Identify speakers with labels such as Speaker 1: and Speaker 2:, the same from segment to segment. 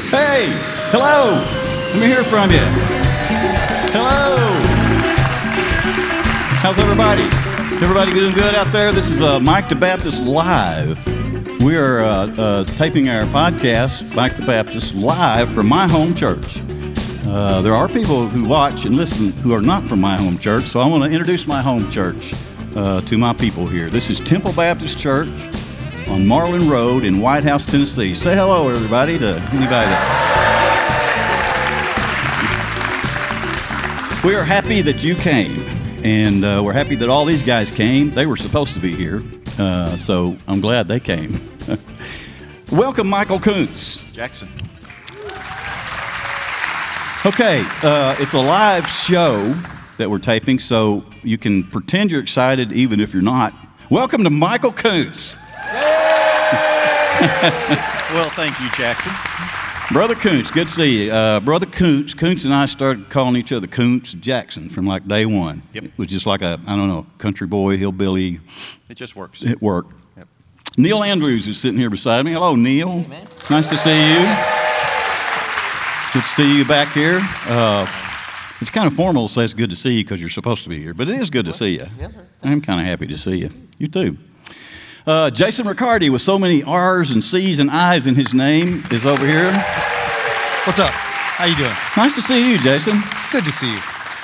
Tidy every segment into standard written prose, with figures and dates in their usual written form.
Speaker 1: Hey, hello. Let me hear from you. Hello. How's everybody? Everybody doing good out there? This is Mike the Baptist Live. We are taping our podcast, Mike the Baptist, live from my home church. There are people who watch and listen who are not from my home church, so I want to introduce my home church to my people here. This is Temple Baptist Church on Marlin Road in White House, Tennessee. Say hello, everybody, to anybody that... We are happy that you came, and we're happy that all these guys came. They were supposed to be here, so I'm glad they came. Welcome, Michael Koontz.
Speaker 2: Jackson.
Speaker 1: Okay, it's a live show that we're taping, so you can pretend you're excited even if you're not. Welcome to Michael Koontz.
Speaker 2: Well, thank you, Jackson.
Speaker 1: Brother Koontz, good to see you. Brother Koontz and I started calling each other Koontz and Jackson from like day one.
Speaker 2: Yep.
Speaker 1: It was just like a, I don't know, country boy, hillbilly.
Speaker 2: It just works.
Speaker 1: It worked.
Speaker 2: Yep.
Speaker 1: Neil Andrews is sitting here beside me. Hello, Neil.
Speaker 3: Hey, man.
Speaker 1: Nice to see you. Good to see you back here. It's kind of formal to say it's good to see you because you're supposed to be here, but it is good to see you.
Speaker 3: Yes, sir.
Speaker 1: I'm kind of happy to see you. You too. Jason Ricciardi, with so many R's and C's and I's in his name, is over here.
Speaker 4: What's up? How you doing?
Speaker 1: Nice to see you, Jason.
Speaker 4: It's good to see you.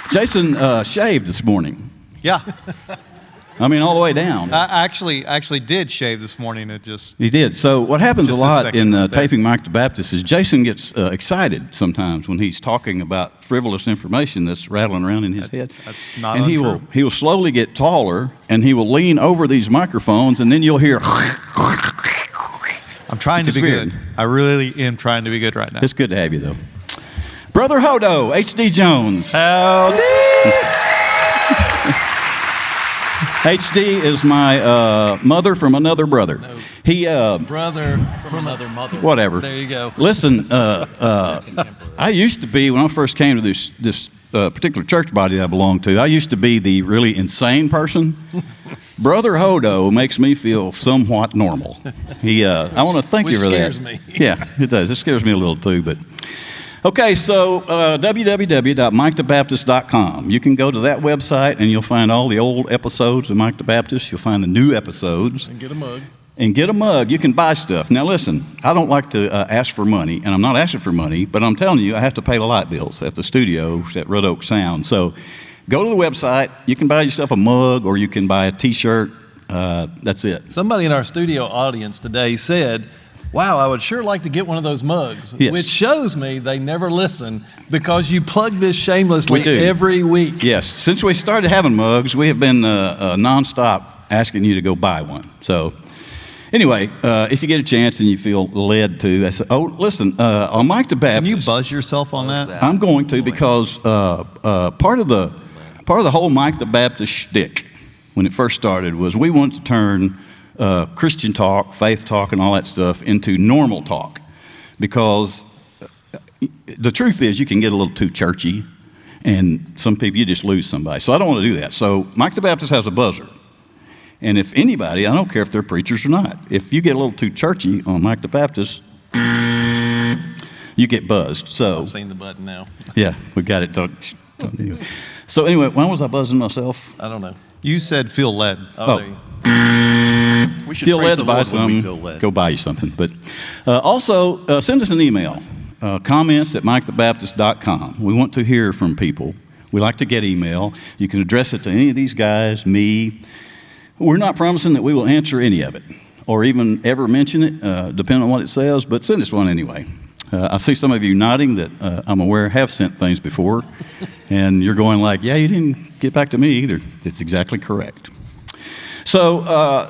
Speaker 1: Jason shaved this morning.
Speaker 4: Yeah,
Speaker 1: I mean, all the way down.
Speaker 4: I actually did shave this morning. It just
Speaker 1: He did. So what happens a
Speaker 4: Just a
Speaker 1: lot
Speaker 4: second
Speaker 1: in
Speaker 4: right there.
Speaker 1: taping Mike the Baptist is Jason gets excited sometimes when he's talking about frivolous information that's rattling around in his head.
Speaker 4: that's not
Speaker 1: And
Speaker 4: untrue.
Speaker 1: he will slowly get taller, and he will lean over these microphones, and then you'll hear.
Speaker 4: I'm trying to
Speaker 1: It's
Speaker 4: be
Speaker 1: weird.
Speaker 4: good. I really am trying to be good right now.
Speaker 1: It's good to have you, though. Brother Hodo, H.D. Jones.
Speaker 3: Howdy.
Speaker 1: H.D. is my mother from another brother.
Speaker 3: No.
Speaker 1: He,
Speaker 3: Brother from another mother.
Speaker 1: whatever.
Speaker 3: There you go.
Speaker 1: Listen, I used to be, when I first came to this particular church body that I belong to, I used to be the really insane person. Brother Hodo makes me feel somewhat normal. I want to thank
Speaker 3: Which
Speaker 1: you for that.
Speaker 3: scares me.
Speaker 1: Yeah, it does. It scares me a little too, but... Okay, so www.mikethebaptist.com. You can go to that website and you'll find all the old episodes of Mike the Baptist. You'll find the new episodes.
Speaker 3: And get a mug.
Speaker 1: And get a mug. You can buy stuff. Now listen, I don't like to ask for money, and I'm not asking for money, but I'm telling you, I have to pay the light bills at the studio at Red Oak Sound. So go to the website. You can buy yourself a mug, or you can buy a T-shirt. That's it.
Speaker 3: Somebody in our studio audience today said, wow, I would sure like to get one of those mugs,
Speaker 1: Yes.
Speaker 3: which shows me they never listen because you plug this shamelessly
Speaker 1: We do.
Speaker 3: every week.
Speaker 1: Yes. Since we started having mugs, we have been nonstop asking you to go buy one. So anyway, if you get a chance and you feel led to, I said, oh, listen, on Mike the Baptist.
Speaker 4: Can you buzz yourself on that?
Speaker 1: I'm going to, because part of the whole Mike the Baptist shtick when it first started was we wanted to turn Christian talk, faith talk, and all that stuff into normal talk, because the truth is you can get a little too churchy, and some people, you just lose somebody. So I don't want to do that. So Mike the Baptist has a buzzer. And if anybody, I don't care if they're preachers or not, if you get a little too churchy on Mike the Baptist, you get buzzed. So
Speaker 3: I've seen the button now.
Speaker 1: yeah, we got it. So anyway, when was I buzzing myself?
Speaker 3: I don't know.
Speaker 4: You said feel led.
Speaker 3: Oh,
Speaker 1: Oh.
Speaker 3: there you
Speaker 2: We should
Speaker 1: Feel
Speaker 2: praise
Speaker 1: led
Speaker 2: the
Speaker 1: to buy
Speaker 2: Lord when we feel
Speaker 1: something,
Speaker 2: led.
Speaker 1: go buy you something. But also, send us an email, comments at mikethebaptist.com. We want to hear from people. We like to get email. You can address it to any of these guys, me. We're not promising that we will answer any of it or even ever mention it, depending on what it says, but send us one anyway. I see some of you nodding that I'm aware have sent things before, and you're going like, yeah, you didn't get back to me either. That's exactly correct. So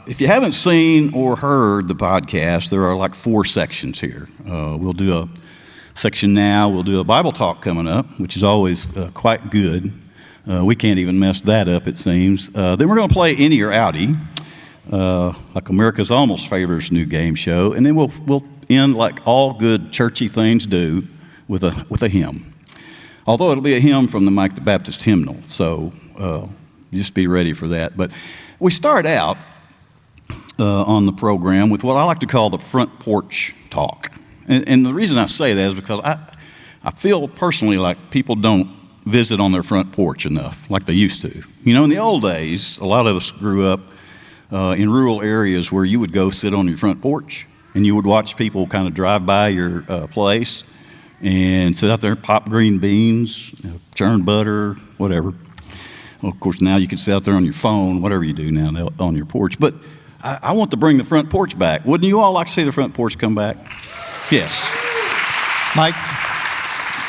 Speaker 1: if you haven't seen or heard the podcast, there are like 4 sections here. We'll do a section now. We'll do a Bible talk coming up, which is always quite good. We can't even mess that up, it seems. Then we're going to play Inny or Outty, like America's Almost Favorite's new game show. And then we'll end like all good churchy things do with a hymn. Although it'll be a hymn from the Mike the Baptist Hymnal. So just be ready for that. But we start out on the program with what I like to call the Front Porch Talk. And the reason I say that is because I feel personally like people don't visit on their front porch enough like they used to. You know, in the old days, a lot of us grew up in rural areas where you would go sit on your front porch and you would watch people kind of drive by your place and sit out there, pop green beans, churn butter, whatever. Well, of course, now you can sit out there on your phone, whatever you do now on your porch. But I want to bring the front porch back. Wouldn't you all like to see the front porch come back? Yes.
Speaker 4: Mike,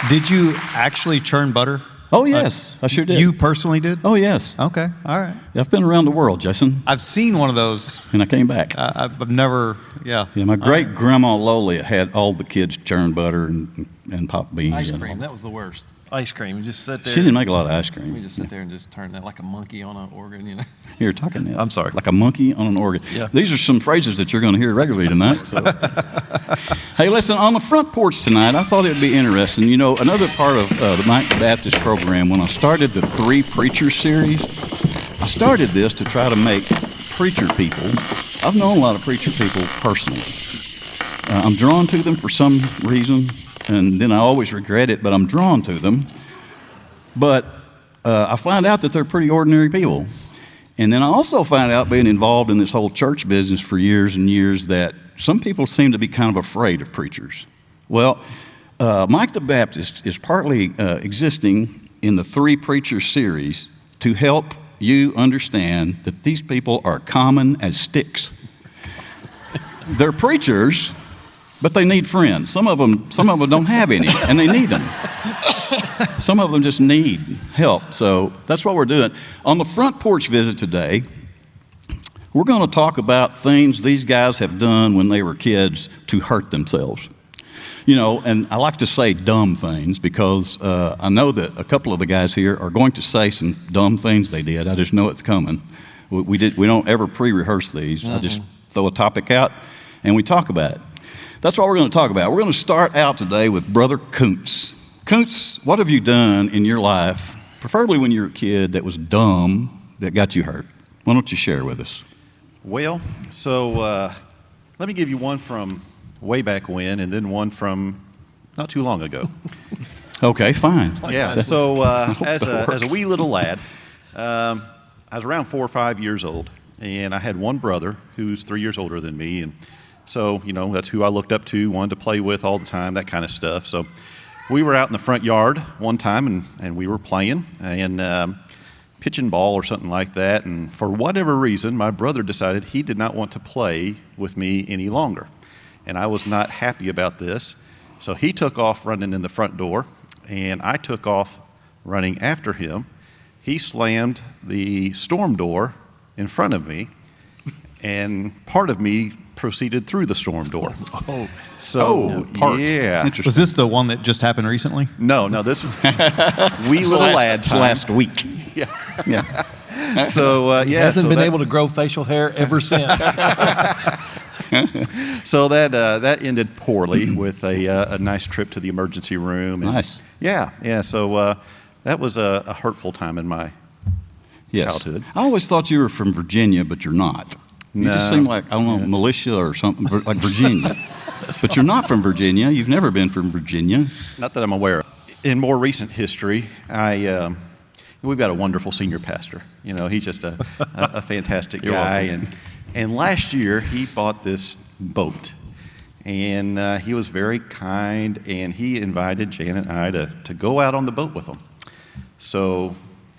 Speaker 4: did you actually churn butter?
Speaker 1: Oh, yes, I sure did.
Speaker 4: You personally did?
Speaker 1: Oh, yes.
Speaker 4: Okay, all right.
Speaker 1: I've been around the world, Jason,
Speaker 4: I've seen one of those.
Speaker 1: and I came back.
Speaker 4: I've never, yeah.
Speaker 1: Yeah, my great-grandma Lola had all the kids churn butter and pop beans.
Speaker 3: Ice
Speaker 1: and
Speaker 3: cream, that was the worst. Ice cream, you just sit there.
Speaker 1: She didn't make a lot of ice
Speaker 3: We
Speaker 1: cream.
Speaker 3: just sit there and just turn that like a monkey on an organ, you know.
Speaker 1: You're talking now.
Speaker 3: I'm sorry.
Speaker 1: Like a monkey on an organ.
Speaker 3: Yeah.
Speaker 1: These are some phrases that you're going to hear regularly tonight. So. Hey, listen, on the front porch tonight, I thought it would be interesting. You know, another part of the Mike the Baptist program, when I started the 3 Preachers series, I started this to try to make preacher people. I've known a lot of preacher people personally. I'm drawn to them for some reason, and then I always regret it, but I'm drawn to them. But I find out that they're pretty ordinary people. And then I also find out, being involved in this whole church business for years and years, that some people seem to be kind of afraid of preachers. Well, Mike the Baptist is partly existing in the 3 Preachers series to help you understand that these people are common as sticks. They're preachers, but they need friends. Some of them don't have any, and they need them. Some of them just need help. So that's what we're doing. On the front porch visit today, we're going to talk about things these guys have done when they were kids to hurt themselves. You know, and I like to say dumb things because I know that a couple of the guys here are going to say some dumb things they did. I just know it's coming. We don't ever pre-rehearse these. I just throw a topic out and we talk about it. That's what we're going to talk about. We're going to start out today with Brother Koontz. Koontz, what have you done in your life, preferably when you were a kid, that was dumb, that got you hurt? Why don't you share with us?
Speaker 2: Well, so let me give you one from way back when and then one from not too long ago.
Speaker 1: Okay, fine.
Speaker 2: Yeah, so as
Speaker 1: that
Speaker 2: a wee little lad, I was around 4 or 5 years old, and I had one brother who's 3 years older than me, and so, you know, that's who I looked up to, wanted to play with all the time, that kind of stuff. So we were out in the front yard one time, and we were playing and pitching ball or something like that. And for whatever reason, my brother decided he did not want to play with me any longer. And I was not happy about this. So he took off running in the front door, and I took off running after him. He slammed the storm door in front of me, and part of me proceeded through the storm door.
Speaker 3: Oh,
Speaker 2: So, yeah.
Speaker 1: Interesting.
Speaker 4: Was this the one that just happened recently?
Speaker 2: No, this was wee little lad time.
Speaker 1: Last week.
Speaker 2: Yeah.
Speaker 1: Yeah.
Speaker 2: So, yeah.
Speaker 3: hasn't
Speaker 2: so
Speaker 3: been
Speaker 2: that,
Speaker 3: able to grow facial hair ever since.
Speaker 2: So that ended poorly with a nice trip to the emergency room. And
Speaker 1: Nice.
Speaker 2: Yeah. So that was a hurtful time in my childhood.
Speaker 1: I always thought you were from Virginia, but you're not. You just
Speaker 2: No.
Speaker 1: seem like, I don't know, militia or something, like Virginia. But you're not from Virginia. You've never been from Virginia.
Speaker 2: Not that I'm aware of. In more recent history, we've got a wonderful senior pastor. You know, he's just a fantastic guy. And last year, he bought this boat. And he was very kind, and he invited Jan and I to go out on the boat with him. So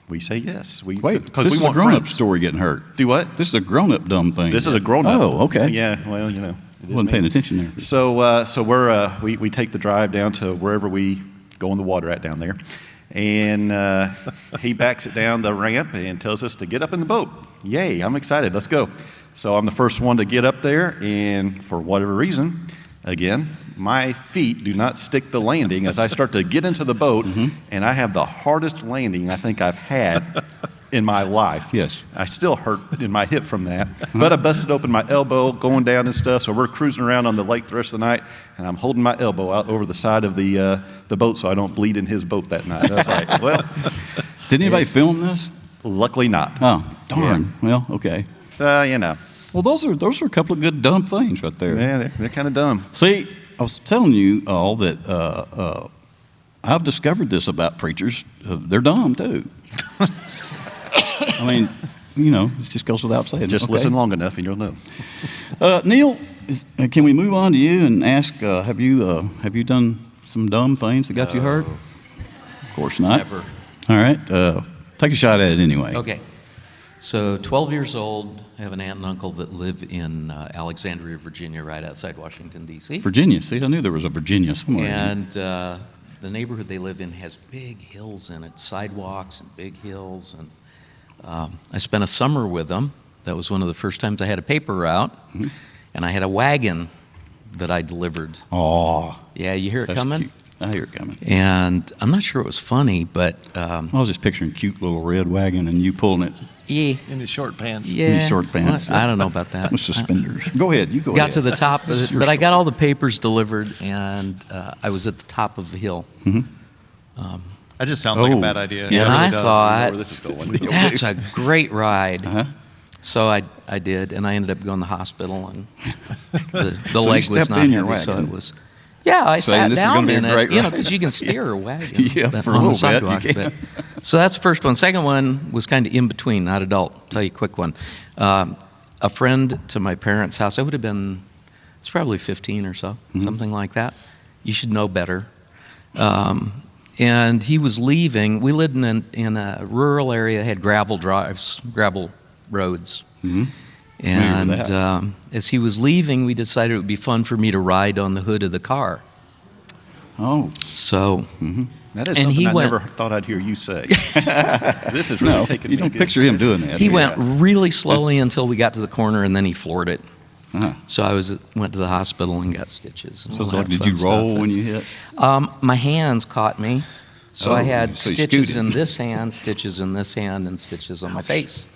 Speaker 2: we say yes.
Speaker 1: Wait,
Speaker 2: because
Speaker 1: this
Speaker 2: we
Speaker 1: is a
Speaker 2: want
Speaker 1: grown-up
Speaker 2: friends.
Speaker 1: story getting hurt.
Speaker 2: Do what?
Speaker 1: This is a grown-up dumb thing.
Speaker 2: This is a grown-up.
Speaker 1: Oh, okay.
Speaker 2: Yeah, well, you know. it is
Speaker 1: Wasn't
Speaker 2: me.
Speaker 1: paying attention there.
Speaker 2: So we take the drive down to wherever we go in the water at down there, and he backs it down the ramp and tells us to get up in the boat. Yay! I'm excited. Let's go. So I'm the first one to get up there, and for whatever reason, again, my feet do not stick the landing as I start to get into the boat, and I have the hardest landing I think I've had in my life.
Speaker 1: Yes.
Speaker 2: I still hurt in my hip from that, but I busted open my elbow going down and stuff, so we're cruising around on the lake the rest of the night, and I'm holding my elbow out over the side of the boat so I don't bleed in his boat that night. I was like, well,
Speaker 1: Did anybody film this?
Speaker 2: luckily not.
Speaker 1: Oh, darn. Well, okay.
Speaker 2: So, you know.
Speaker 1: Well, those are a couple of good dumb things right there.
Speaker 2: Yeah, they're kind of dumb.
Speaker 1: See, I was telling you all that I've discovered this about preachers. They're dumb, too. I mean, it just goes without saying.
Speaker 2: Just
Speaker 1: Okay.
Speaker 2: listen long enough and you'll know.
Speaker 1: Neil, can we move on to you and ask, have you done some dumb things that got you hurt? Of course not.
Speaker 5: Never.
Speaker 1: All right. Take a shot at it anyway.
Speaker 5: Okay. So 12 years old, I have an aunt and uncle that live in Alexandria, Virginia, right outside Washington, D.C.
Speaker 1: Virginia. See, I knew there was a Virginia somewhere.
Speaker 5: And the neighborhood they live in has big hills in it, sidewalks and big hills. And I spent a summer with them. That was one of the first times I had a paper route.
Speaker 1: Mm-hmm.
Speaker 5: And I had a wagon that I delivered.
Speaker 1: Oh,
Speaker 5: Yeah, you hear it coming?
Speaker 1: cute. I hear it coming.
Speaker 5: And I'm not sure it was funny, but
Speaker 1: I was just picturing a cute little red wagon and you pulling it
Speaker 5: yeah.
Speaker 3: In his short pants.
Speaker 5: Yeah.
Speaker 1: short pants.
Speaker 5: I don't know about that.
Speaker 1: with suspenders. Go ahead. You go
Speaker 5: Got
Speaker 1: ahead.
Speaker 5: to the top,
Speaker 1: This is your
Speaker 5: but I got
Speaker 1: story.
Speaker 5: all the papers delivered, and I was at the top of the hill.
Speaker 4: That just sounds like a
Speaker 1: Oh.
Speaker 4: bad idea.
Speaker 5: And
Speaker 4: It really
Speaker 5: I
Speaker 4: does.
Speaker 2: I know
Speaker 5: thought,
Speaker 2: where this is going.
Speaker 5: that's a great ride.
Speaker 1: Uh-huh.
Speaker 5: So I did, and I ended up going to the hospital, and the
Speaker 1: So you
Speaker 5: leg was
Speaker 1: stepped
Speaker 5: not
Speaker 1: in your
Speaker 5: heavy, so
Speaker 1: wagon.
Speaker 5: it was. Yeah, I
Speaker 1: Saying
Speaker 5: sat
Speaker 1: this is gonna
Speaker 5: down
Speaker 1: be a
Speaker 5: in it,
Speaker 1: great ride.
Speaker 5: because you can steer a wagon
Speaker 1: Yeah, for a
Speaker 5: on
Speaker 1: little
Speaker 5: the
Speaker 1: bit, you
Speaker 5: sidewalk.
Speaker 1: can.
Speaker 5: So that's the first one. Second one was kind of in between, not adult. I'll tell you a quick one. A friend to my parents' house, I would have been, it's probably 15 or so, something like that. You should know better. And he was leaving. We lived in a rural area that had gravel drives, gravel roads. And
Speaker 1: with that.
Speaker 5: as he was leaving, we decided it would be fun for me to ride on the hood of the car.
Speaker 1: Oh,
Speaker 5: So
Speaker 2: That is
Speaker 5: And
Speaker 2: something
Speaker 5: he
Speaker 2: I
Speaker 5: went-
Speaker 2: never thought I'd hear you say. This is really
Speaker 1: no,
Speaker 2: taking
Speaker 1: you
Speaker 2: me
Speaker 1: don't
Speaker 2: good.
Speaker 1: picture him doing that.
Speaker 5: he
Speaker 1: do you?
Speaker 5: went really slowly until we got to the corner, and then he floored it.
Speaker 1: Uh-huh.
Speaker 5: So I went to the hospital and got stitches. and
Speaker 1: So
Speaker 5: all
Speaker 1: it's like,
Speaker 5: that
Speaker 1: did
Speaker 5: fun
Speaker 1: you roll
Speaker 5: stuff.
Speaker 1: when you hit?
Speaker 5: My hands caught me. So I
Speaker 1: Oh,
Speaker 5: had
Speaker 1: so you
Speaker 5: stitches
Speaker 1: scooted.
Speaker 5: in this hand, stitches in this hand, and stitches on my face.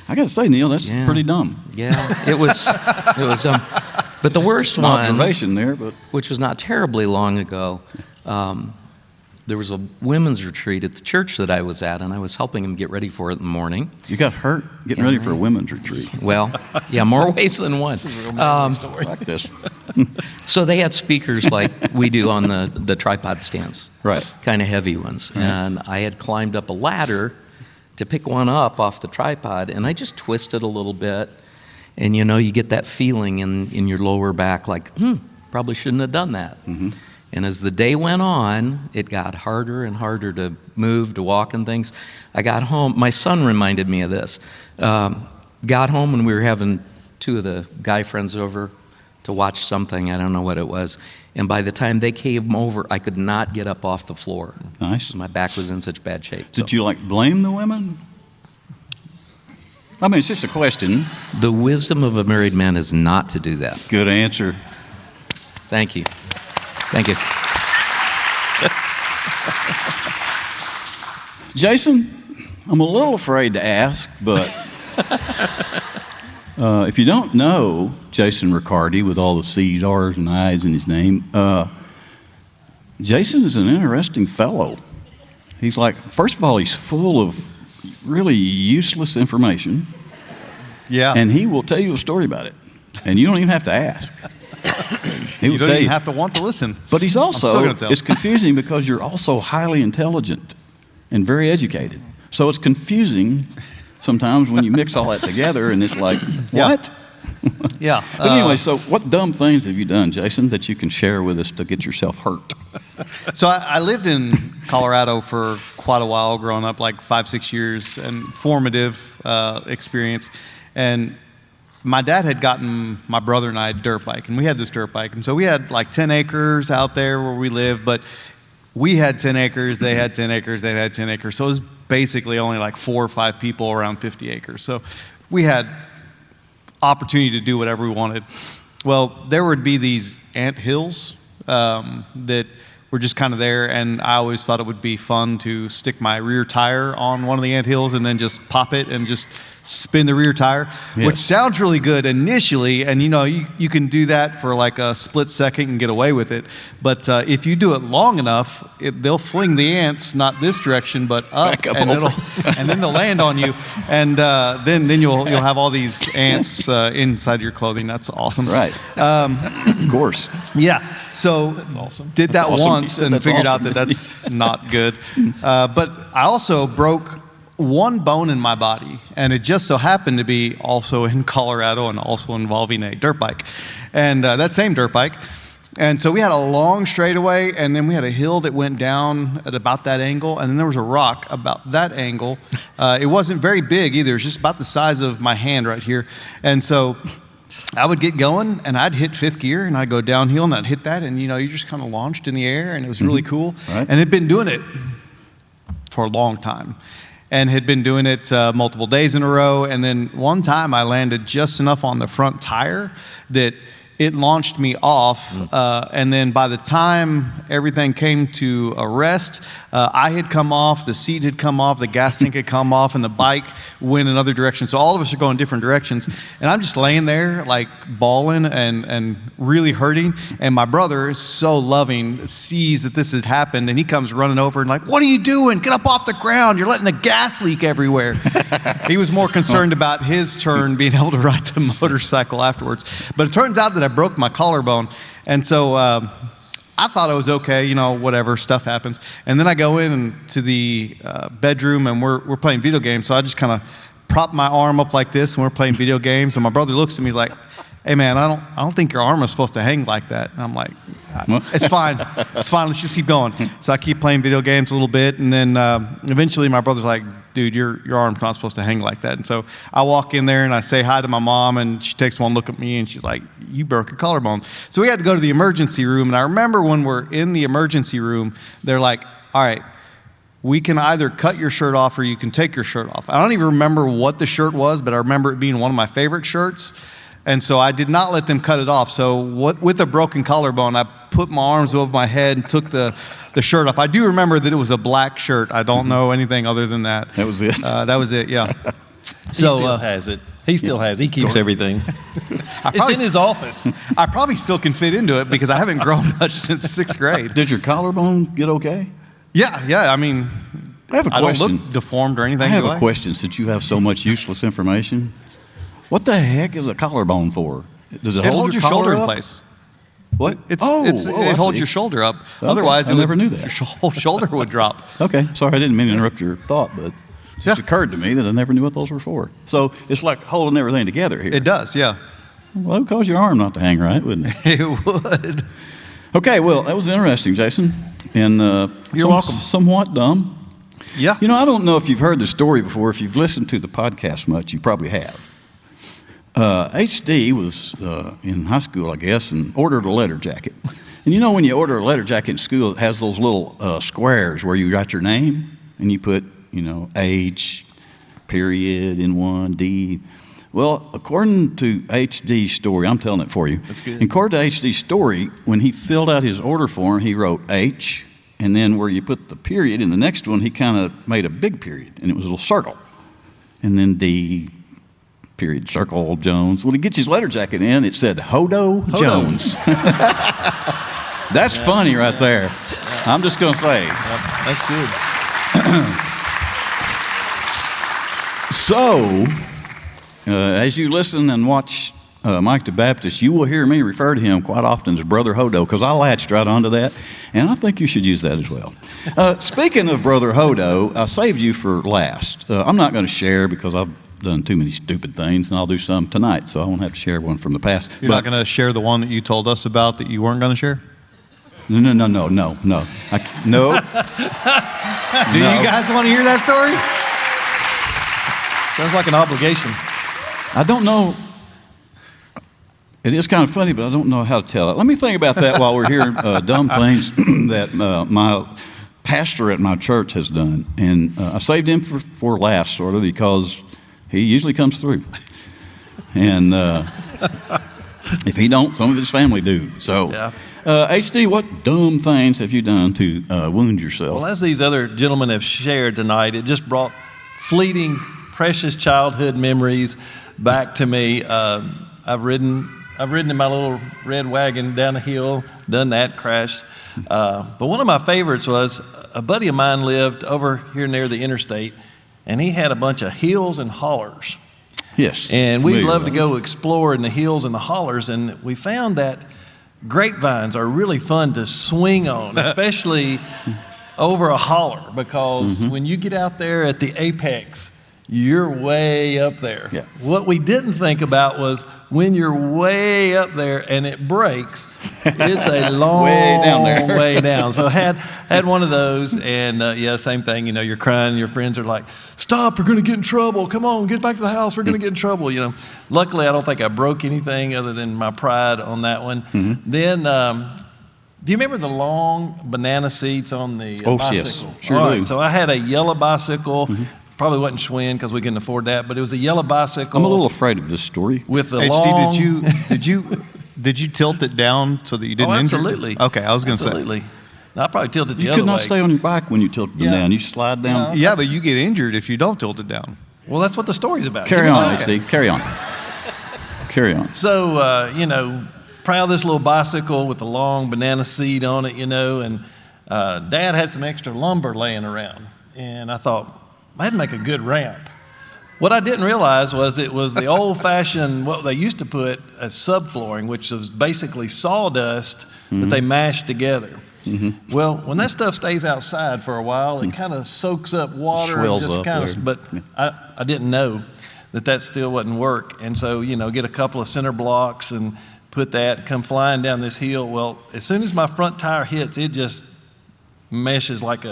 Speaker 1: I got to say, Neil, that's
Speaker 5: Yeah.
Speaker 1: pretty dumb.
Speaker 5: Yeah, it was. But the worst
Speaker 1: An
Speaker 5: one,
Speaker 1: observation there, but
Speaker 5: which was not terribly long ago, there was a women's retreat at the church that I was at, and I was helping them get ready for it in the morning.
Speaker 1: you got hurt getting
Speaker 5: Yeah,
Speaker 1: ready for a
Speaker 5: right.
Speaker 1: women's retreat.
Speaker 5: Well, yeah, more ways than one.
Speaker 1: I like this.
Speaker 5: So they had speakers like we do on the tripod stands,
Speaker 1: Right.
Speaker 5: kind of heavy ones. And I had climbed up a ladder to pick one up off the tripod, and I just twisted a little bit. And you get that feeling in your lower back like, probably shouldn't have done that. And as the day went on, it got harder and harder to move, to walk and things. I got home. My son reminded me of this. Got home and we were having two of the guy friends over to watch something. I don't know what it was. And by the time they came over, I could not get up off the floor.
Speaker 1: Nice.
Speaker 5: My back was in such bad shape.
Speaker 1: Did you blame the women? I mean, it's just a question.
Speaker 5: The wisdom of a married man is not to do that.
Speaker 1: Good answer.
Speaker 5: Thank you. Thank you.
Speaker 1: Jason, I'm a little afraid to ask, but if you don't know Jason Ricciardi with all the C's, R's, and I's in his name, Jason is an interesting fellow. He's first of all, he's full of really useless information,
Speaker 4: Yeah.
Speaker 1: and he will tell you a story about it, and you don't even have to ask. He will
Speaker 4: you don't
Speaker 1: tell
Speaker 4: even
Speaker 1: you.
Speaker 4: have to want to listen.
Speaker 1: But he's
Speaker 4: still
Speaker 1: also,
Speaker 4: gonna tell.
Speaker 1: it's confusing because you're also highly intelligent and very educated. So it's confusing sometimes when you mix all that together and it's like,
Speaker 4: Yeah.
Speaker 1: what?
Speaker 4: Yeah.
Speaker 1: But anyway, so what dumb things have you done, Jason, that you can share with us to get yourself hurt?
Speaker 4: So I lived in Colorado for quite a while growing up, like 5-6 years, and formative experience. And my dad had gotten my brother and I a dirt bike, and we had this dirt bike. And so we had 10 acres out there where we lived, but we had 10 acres, they had 10 acres, they had 10 acres. So it was basically only 4 or 5 people around 50 acres. So we had opportunity to do whatever we wanted. Well, there would be these ant hills that were just kind of there, and I always thought it would be fun to stick my rear tire on one of the anthills and then just pop it and just spin the rear tire, which sounds really good initially, and you can do that for like a split second and get away with it. But if you do it long enough, they'll fling the ants not this direction but up, and and then they'll land on you, and then you'll have all these ants inside your clothing. That's awesome,
Speaker 1: Right? Of course.
Speaker 4: Yeah. So did that
Speaker 1: Awesome.
Speaker 4: once and
Speaker 1: That's
Speaker 4: figured
Speaker 1: awesome.
Speaker 4: out that that's not good. But I also broke one bone in my body, and it just so happened to be also in Colorado and also involving a dirt bike, and that same dirt bike. And so we had a long straightaway, and then we had a hill that went down at about that angle, and then there was a rock about that angle. It wasn't very big either. It was just about the size of my hand right here. And so I would get going, and I'd hit fifth gear, and I'd go downhill, and I'd hit that, and you just kind of launched in the air, and it was really cool.
Speaker 1: Right.
Speaker 4: And had been doing it for a long time, and had been doing it multiple days in a row. And then one time I landed just enough on the front tire that it launched me off, and then by the time everything came to a rest, I had come off, the seat had come off, the gas tank had come off, and the bike went another direction. So all of us are going different directions, and I'm just laying there like bawling and really hurting. And my brother is so loving, sees that this had happened, and he comes running over and like, "What are you doing? Get up off the ground! You're letting the gas leak everywhere." He was more concerned about his turn being able to ride the motorcycle afterwards. But it turns out that I broke my collarbone, and so I thought I was okay, whatever, stuff happens. And then I go into the bedroom, and we're playing video games, so I just kind of prop my arm up like this, and we're playing video games, and my brother looks at me, he's like, "Hey man, I don't think your arm is supposed to hang like that." And I'm like, "It's fine, let's just keep going." So I keep playing video games a little bit, and then eventually my brother's like, "Dude, your arm's not supposed to hang like that." And so I walk in there and I say hi to my mom, and she takes one look at me and she's like, "You broke your collarbone." So we had to go to the emergency room, and I remember when we're in the emergency room, they're like, "All right, we can either cut your shirt off or you can take your shirt off." I don't even remember what the shirt was, but I remember it being one of my favorite shirts. And so I did not let them cut it off. So with a broken collarbone, I put my arms over my head and took the shirt off. I do remember that it was a black shirt. I don't know anything other than that.
Speaker 1: That was it?
Speaker 4: That was it, yeah.
Speaker 3: He still has it. He still has it. He keeps everything. It's in his office.
Speaker 4: I probably still can fit into it because I haven't grown much since 6th grade.
Speaker 1: Did your collarbone get okay?
Speaker 4: Yeah. I mean,
Speaker 1: I have a
Speaker 4: I don't
Speaker 1: question.
Speaker 4: look deformed or anything.
Speaker 1: I have
Speaker 4: do
Speaker 1: a question since you have so much useless information. What the heck is a collarbone for? Does it hold
Speaker 4: your
Speaker 1: collar
Speaker 4: shoulder in
Speaker 1: up?
Speaker 4: place.
Speaker 1: What?
Speaker 4: It
Speaker 1: I
Speaker 4: holds
Speaker 1: see.
Speaker 4: your shoulder up.
Speaker 1: Okay,
Speaker 4: Otherwise,
Speaker 1: I never knew that.
Speaker 4: Your whole shoulder would drop.
Speaker 1: Okay, sorry, I didn't mean to interrupt your thought, but it just occurred to me that I never knew what those were for. So it's like holding everything together here.
Speaker 4: It does, yeah.
Speaker 1: Well, that would cause your arm not to hang right, wouldn't it?
Speaker 4: It would.
Speaker 1: Okay, well, that was interesting, Jason. And
Speaker 4: You're welcome.
Speaker 1: Somewhat dumb.
Speaker 4: Yeah.
Speaker 1: I don't know if you've heard the story before. If you've listened to the podcast much, you probably have. HD was in high school, I guess, and ordered a letter jacket. And when you order a letter jacket in school, it has those little squares where you write your name, and you put, H, period, N1, D. Well, according to HD's story, I'm telling it for you.
Speaker 3: That's good.
Speaker 1: According to HD's story, when he filled out his order form, he wrote H, and then where you put the period in the next one, he kind of made a big period, and it was a little circle. And then D, period, circle, Jones. Well, he gets his letter jacket in, it said Hodo Jones. That's funny right there. I'm just going to say.
Speaker 3: That's good.
Speaker 1: So, as you listen and watch Mike the Baptist, you will hear me refer to him quite often as Brother Hodo, because I latched right onto that, and I think you should use that as well. Speaking of Brother Hodo, I saved you for last. I'm not going to share because I've done too many stupid things, and I'll do some tonight, so I won't have to share one from the past.
Speaker 4: You're not going to share the one that you told us about that you weren't going to share?
Speaker 1: No. No.
Speaker 4: Do you guys want to hear that story?
Speaker 3: Sounds like an obligation.
Speaker 1: I don't know. It is kind of funny, but I don't know how to tell it. Let me think about that while we're hearing dumb things that my pastor at my church has done. And I saved him for last, sort of, because he usually comes through. And If he don't, some of his family do. So,
Speaker 3: Yeah.
Speaker 1: HD, what dumb things have you done to wound yourself?
Speaker 3: Well, as these other gentlemen have shared tonight, it just brought fleeting, precious childhood memories back to me. I've ridden in my little red wagon down the hill, done that, crashed. But one of my favorites was a buddy of mine lived over here near the interstate, and he had a bunch of hills and hollers.
Speaker 1: Yes.
Speaker 3: And we'd
Speaker 1: familiar
Speaker 3: love
Speaker 1: with
Speaker 3: to go explore in the hills and the hollers, and we found that grapevines are really fun to swing on, especially over a holler, because when you get out there at the apex, you're way up there.
Speaker 1: Yeah.
Speaker 3: What we didn't think about was when you're way up there and it breaks, it's a long
Speaker 1: Way down there.
Speaker 3: way down. So had one of those, and yeah, same thing. You know, you're crying. Your friends are like, "Stop! You're going to get in trouble. Come on, get back to the house. We're going to get in trouble." You know. Luckily, I don't think I broke anything other than my pride on that one. Then. Do you remember the long banana seats on the bicycle?
Speaker 1: Yes, sure
Speaker 3: All right,
Speaker 1: do.
Speaker 3: so I had a yellow bicycle. Probably wasn't Schwinn because we couldn't afford that, but it was a yellow bicycle.
Speaker 1: I'm a little afraid of this story.
Speaker 3: with the
Speaker 4: HD,
Speaker 3: long.
Speaker 4: did you tilt it down so that you didn't injure it?
Speaker 3: Absolutely.
Speaker 4: Okay, I was going to say.
Speaker 3: Absolutely. No, I probably tilted the
Speaker 1: You
Speaker 3: other
Speaker 1: could not
Speaker 3: way.
Speaker 1: stay on your bike when you tilted them
Speaker 3: Yeah.
Speaker 1: down. You slide down.
Speaker 4: Yeah, but you get injured if you don't tilt it down.
Speaker 3: Well, that's what the story's about.
Speaker 1: Carry
Speaker 3: Give me
Speaker 1: on,
Speaker 3: that.
Speaker 1: HD. Carry on. Carry on.
Speaker 3: So, you know, proud of this little bicycle with the long banana seat on it, you know, and Dad had some extra lumber laying around. And I thought, I'd make a good ramp. What I didn't realize was it was the old-fashioned, what they used to put as subflooring, which was basically sawdust that they mashed together. Well, when that stuff stays outside for a while, it kind of soaks up water.
Speaker 1: Swells
Speaker 3: and just
Speaker 1: up
Speaker 3: kind
Speaker 1: there.
Speaker 3: of, but I didn't know that still wouldn't work. And so, you know, get a couple of center blocks and put that, come flying down this hill. Well, as soon as my front tire hits, it just meshes like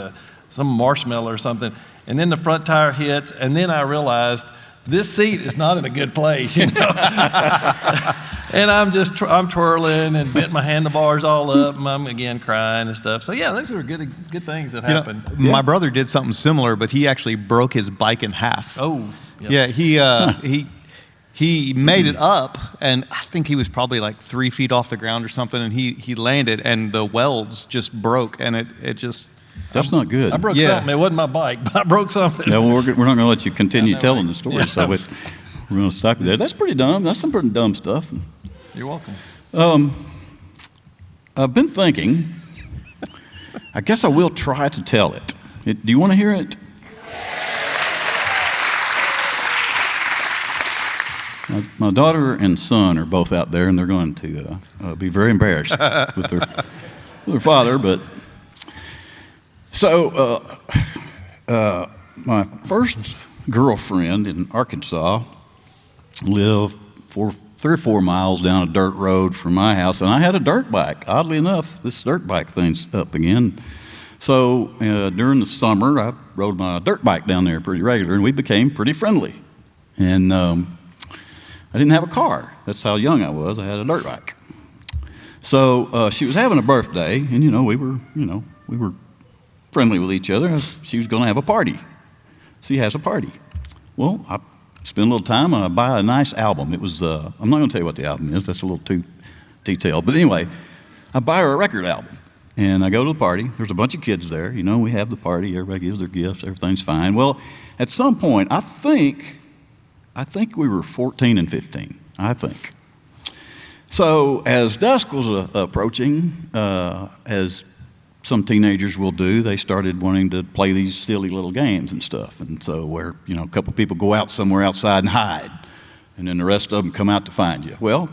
Speaker 3: some marshmallow or something. And then the front tire hits, and then I realized this seat is not in a good place, you know. And I'm twirling and bent my handlebars all up, and I'm again crying and stuff. So yeah, those are good things that happen.
Speaker 4: My brother did something similar, but he actually broke his bike in half.
Speaker 3: Oh,
Speaker 4: Yeah, he made it up, and I think he was probably like 3 feet off the ground or something, and he landed, and the welds just broke, and it just.
Speaker 1: That's not good.
Speaker 3: I broke
Speaker 4: Yeah.
Speaker 3: something. It wasn't my bike, but I broke something.
Speaker 1: No, we're not going to let you continue
Speaker 3: I know,
Speaker 1: telling
Speaker 3: right?
Speaker 1: the story,
Speaker 3: Yeah.
Speaker 1: so we're going to stop you there. That's pretty dumb. That's some pretty dumb stuff.
Speaker 3: You're welcome.
Speaker 1: I've been thinking, I guess I will try to tell it. Do you want to hear it? My daughter and son are both out there, and they're going to be very embarrassed with their father. But so my first girlfriend in Arkansas lived 3 or 4 miles down a dirt road from my house, and I had a dirt bike. Oddly enough, this dirt bike thing's up again. So during the summer, I rode my dirt bike down there pretty regular, and we became pretty friendly. And I didn't have a car. That's how young I was. I had a dirt bike. So she was having a birthday, and we were friendly with each other. She was going to have a party. She has a party. Well, I spend a little time and I buy a nice album. It was I'm not going to tell you what the album is. That's a little too detailed. But anyway, I buy her a record album, and I go to the party. There's a bunch of kids there. We have the party. Everybody gives their gifts. Everything's fine. Well, at some point, I think we were 14 and 15, I think. So as dusk was approaching, as some teenagers will do, they started wanting to play these silly little games and stuff. And so where, a couple people go out somewhere outside and hide, and then the rest of them come out to find you. Well,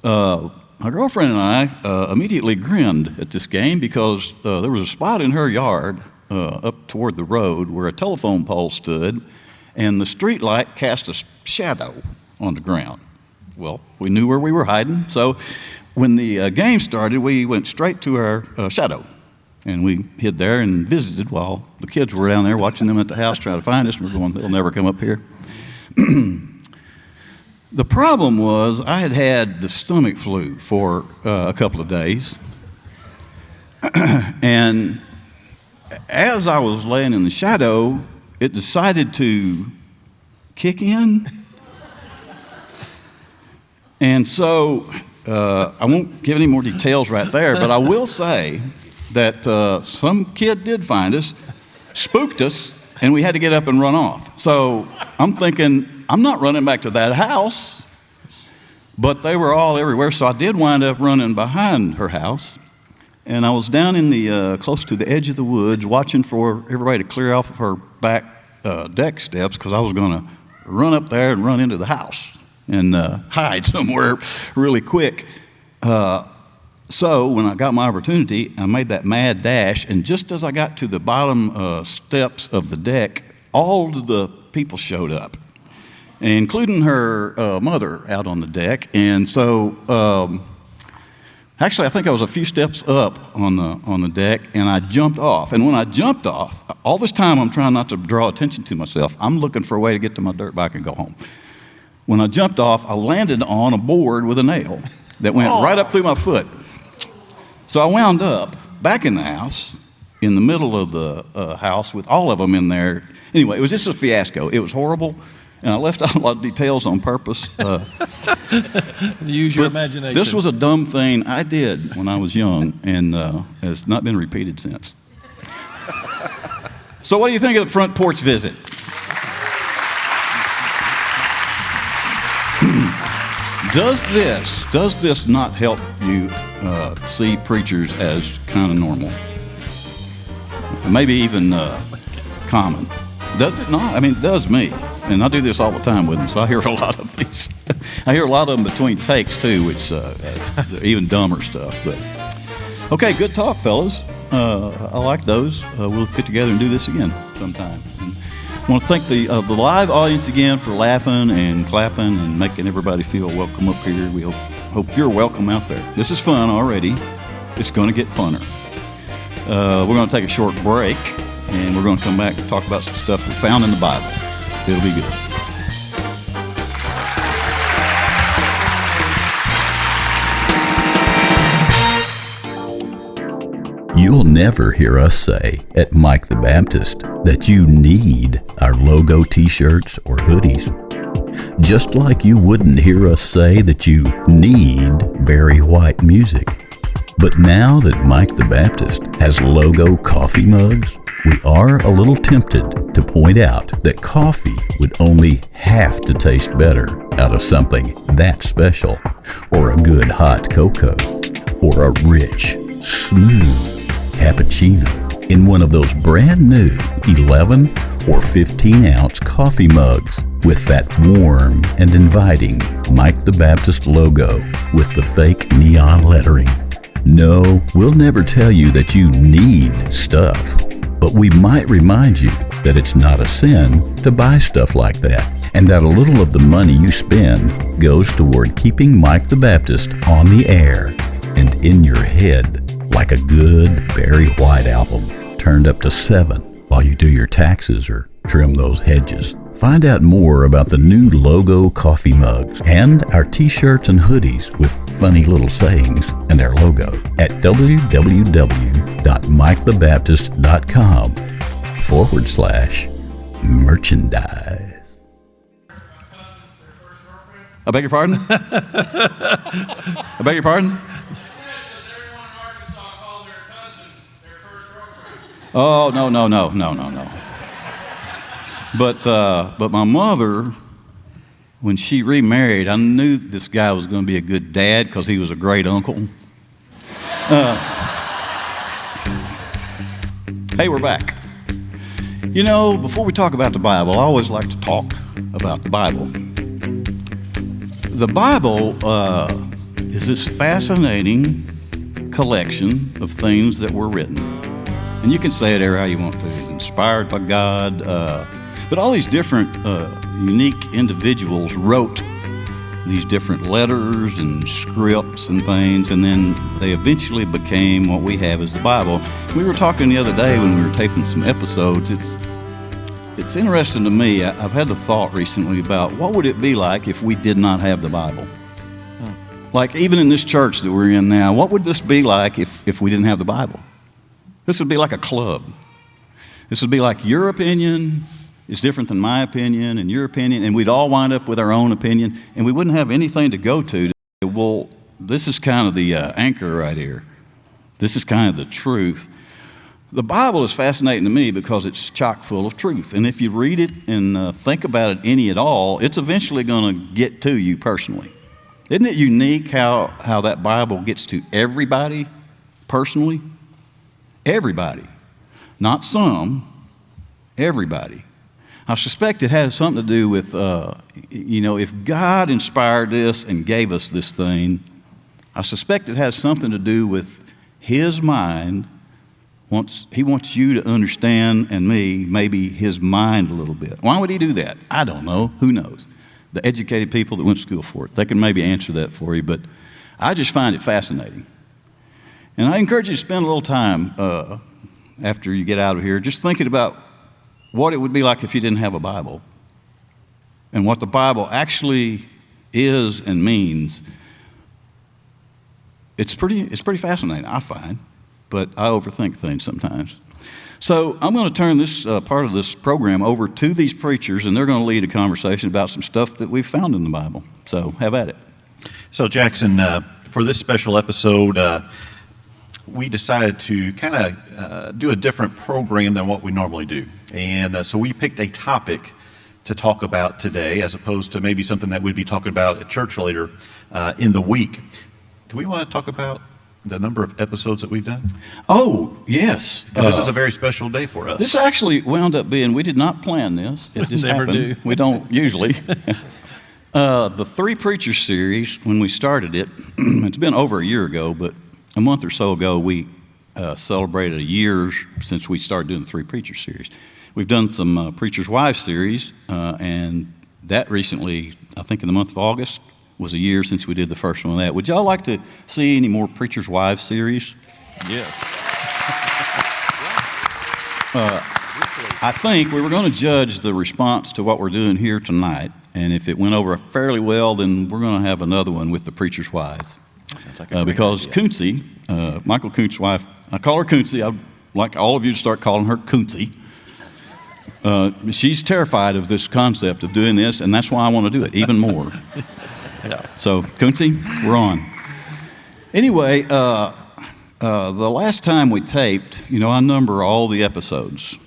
Speaker 1: my girlfriend and I immediately grinned at this game because there was a spot in her yard up toward the road where a telephone pole stood, and the street light cast a shadow on the ground. Well, we knew where we were hiding, so when the game started, we went straight to our shadow, and we hid there and visited while the kids were down there watching them at the house trying to find us. We're going, they'll never come up here. The problem was I had the stomach flu for a couple of days, and as I was laying in the shadow, it decided to kick in. And so I won't give any more details right there, but I will say that some kid did find us, spooked us, and we had to get up and run off. So I'm thinking, I'm not running back to that house, but they were all everywhere. So I did wind up running behind her house, and I was down in the close to the edge of the woods watching for everybody to clear off of her back deck steps, because I was going to run up there and run into the house and hide somewhere really quick. So when I got my opportunity, I made that mad dash, and just as I got to the bottom steps of the deck, all of the people showed up, including her mother out on the deck. And so actually, I think I was a few steps up on the deck, and I jumped off. And when I jumped off, all this time I'm trying not to draw attention to myself. I'm looking for a way to get to my dirt bike and go home. When I jumped off, I landed on a board with a nail that went right up through my foot. So I wound up back in the house, in the middle of the house with all of them in there. Anyway, it was just a fiasco. It was horrible, and I left out a lot of details on purpose.
Speaker 3: Use your imagination.
Speaker 1: This was a dumb thing I did when I was young, and has not been repeated since. So what do you think of the front porch visit? Does this not help you see preachers as kind of normal? Maybe even common. Does it not? I mean, it does me. And I do this all the time with them, so I hear a lot of these. I hear a lot of them between takes, too, which even dumber stuff. But okay, good talk, fellas. I like those. We'll get together and do this again sometime. And I want to thank the live audience again for laughing and clapping and making everybody feel welcome up here. We hope you're welcome out there. This is fun already. It's going to get funner. We're going to take a short break, and we're going to come back and talk about some stuff we found in the Bible. It'll be good.
Speaker 6: You'll never hear us say at Mike the Baptist that you need our logo t-shirts or hoodies. Just like you wouldn't hear us say that you need Barry White music. But now that Mike the Baptist has logo coffee mugs, we are a little tempted to point out that coffee would only have to taste better out of something that special, or a good hot cocoa, or a rich, smooth cappuccino in one of those brand new 11 or 15 ounce coffee mugs with that warm and inviting Mike the Baptist logo with the fake neon lettering. No, we'll never tell you that you need stuff, but we might remind you that it's not a sin to buy stuff like that, and that a little of the money you spend goes toward keeping Mike the Baptist on the air and in your head like a good Barry White album turned up to 7 while you do your taxes or trim those hedges. Find out more about the new logo coffee mugs and our t-shirts and hoodies with funny little sayings and our logo at www.mikethebaptist.com/merchandise.
Speaker 1: I beg your pardon? I beg your pardon? Oh, no. But my mother, when she remarried, I knew this guy was going to be a good dad because he was a great uncle. Hey, we're back. You know, before we talk about the Bible, I always like to talk about the Bible. The Bible is this fascinating collection of things that were written. And you can say it how you want to. It's inspired by God. But all these different unique individuals wrote these different letters and scripts and things, and then they eventually became what we have as the Bible. We were talking the other day when we were taping some episodes. It's interesting to me. I've had the thought recently about what would it be like if we did not have the Bible? Like even in this church that we're in now, what would this be like if we didn't have the Bible? This would be like a club. This would be like your opinion is different than my opinion and your opinion, and we'd all wind up with our own opinion, and we wouldn't have anything to go to Well, this is kind of the anchor right here. This is kind of the truth. The Bible is fascinating to me because it's chock full of truth. And if you read it and think about it any at all, it's eventually going to get to you personally. Isn't it unique how that Bible gets to everybody personally? Everybody. Not some, everybody. I suspect it has something to do with, if God inspired this and gave us this thing, I suspect it has something to do with His mind. He wants you to understand, and me, maybe His mind a little bit. Why would He do that? I don't know. Who knows? The educated people that went to school for it, they can maybe answer that for you, but I just find it fascinating. And I encourage you to spend a little time after you get out of here just thinking about what it would be like if you didn't have a Bible and what the Bible actually is and means. It's pretty fascinating, I find, but I overthink things sometimes. So I'm going to turn this part of this program over to these preachers, and they're going to lead a conversation about some stuff that we've found in the Bible. So have at it.
Speaker 2: So Jackson, for this special episode, we decided to kind of do a different program than what we normally do. And so we picked a topic to talk about today as opposed to maybe something that we'd be talking about at church later in the week. Do we want to talk about the number of episodes that we've done?
Speaker 1: Oh, yes.
Speaker 2: This is a very special day for us.
Speaker 1: This actually wound up being, we did not plan this. It just
Speaker 3: Never
Speaker 1: happened.
Speaker 3: do.
Speaker 1: We don't usually. The Three Preachers series, when we started it, it's been over a year ago, but a month or so ago, we celebrated a year since we started doing the Three Preachers series. We've done some Preachers' Wives series, and that recently, I think in the month of August, was a year since we did the first one of that. Would y'all like to see any more Preachers' Wives series?
Speaker 3: Yes.
Speaker 1: I think we were going to judge the response to what we're doing here tonight, and if it went over fairly well, then we're going to have another one with the Preachers' Wives.
Speaker 2: Sounds like a great
Speaker 1: Because
Speaker 2: idea.
Speaker 1: Koontzy, Michael Koontz's wife, I call her Koontzy. I'd like all of you to start calling her Koontzy. She's terrified of this concept of doing this, and that's why I want to do it even more. So, Koontzy, we're on. Anyway, the last time we taped, I number all the episodes,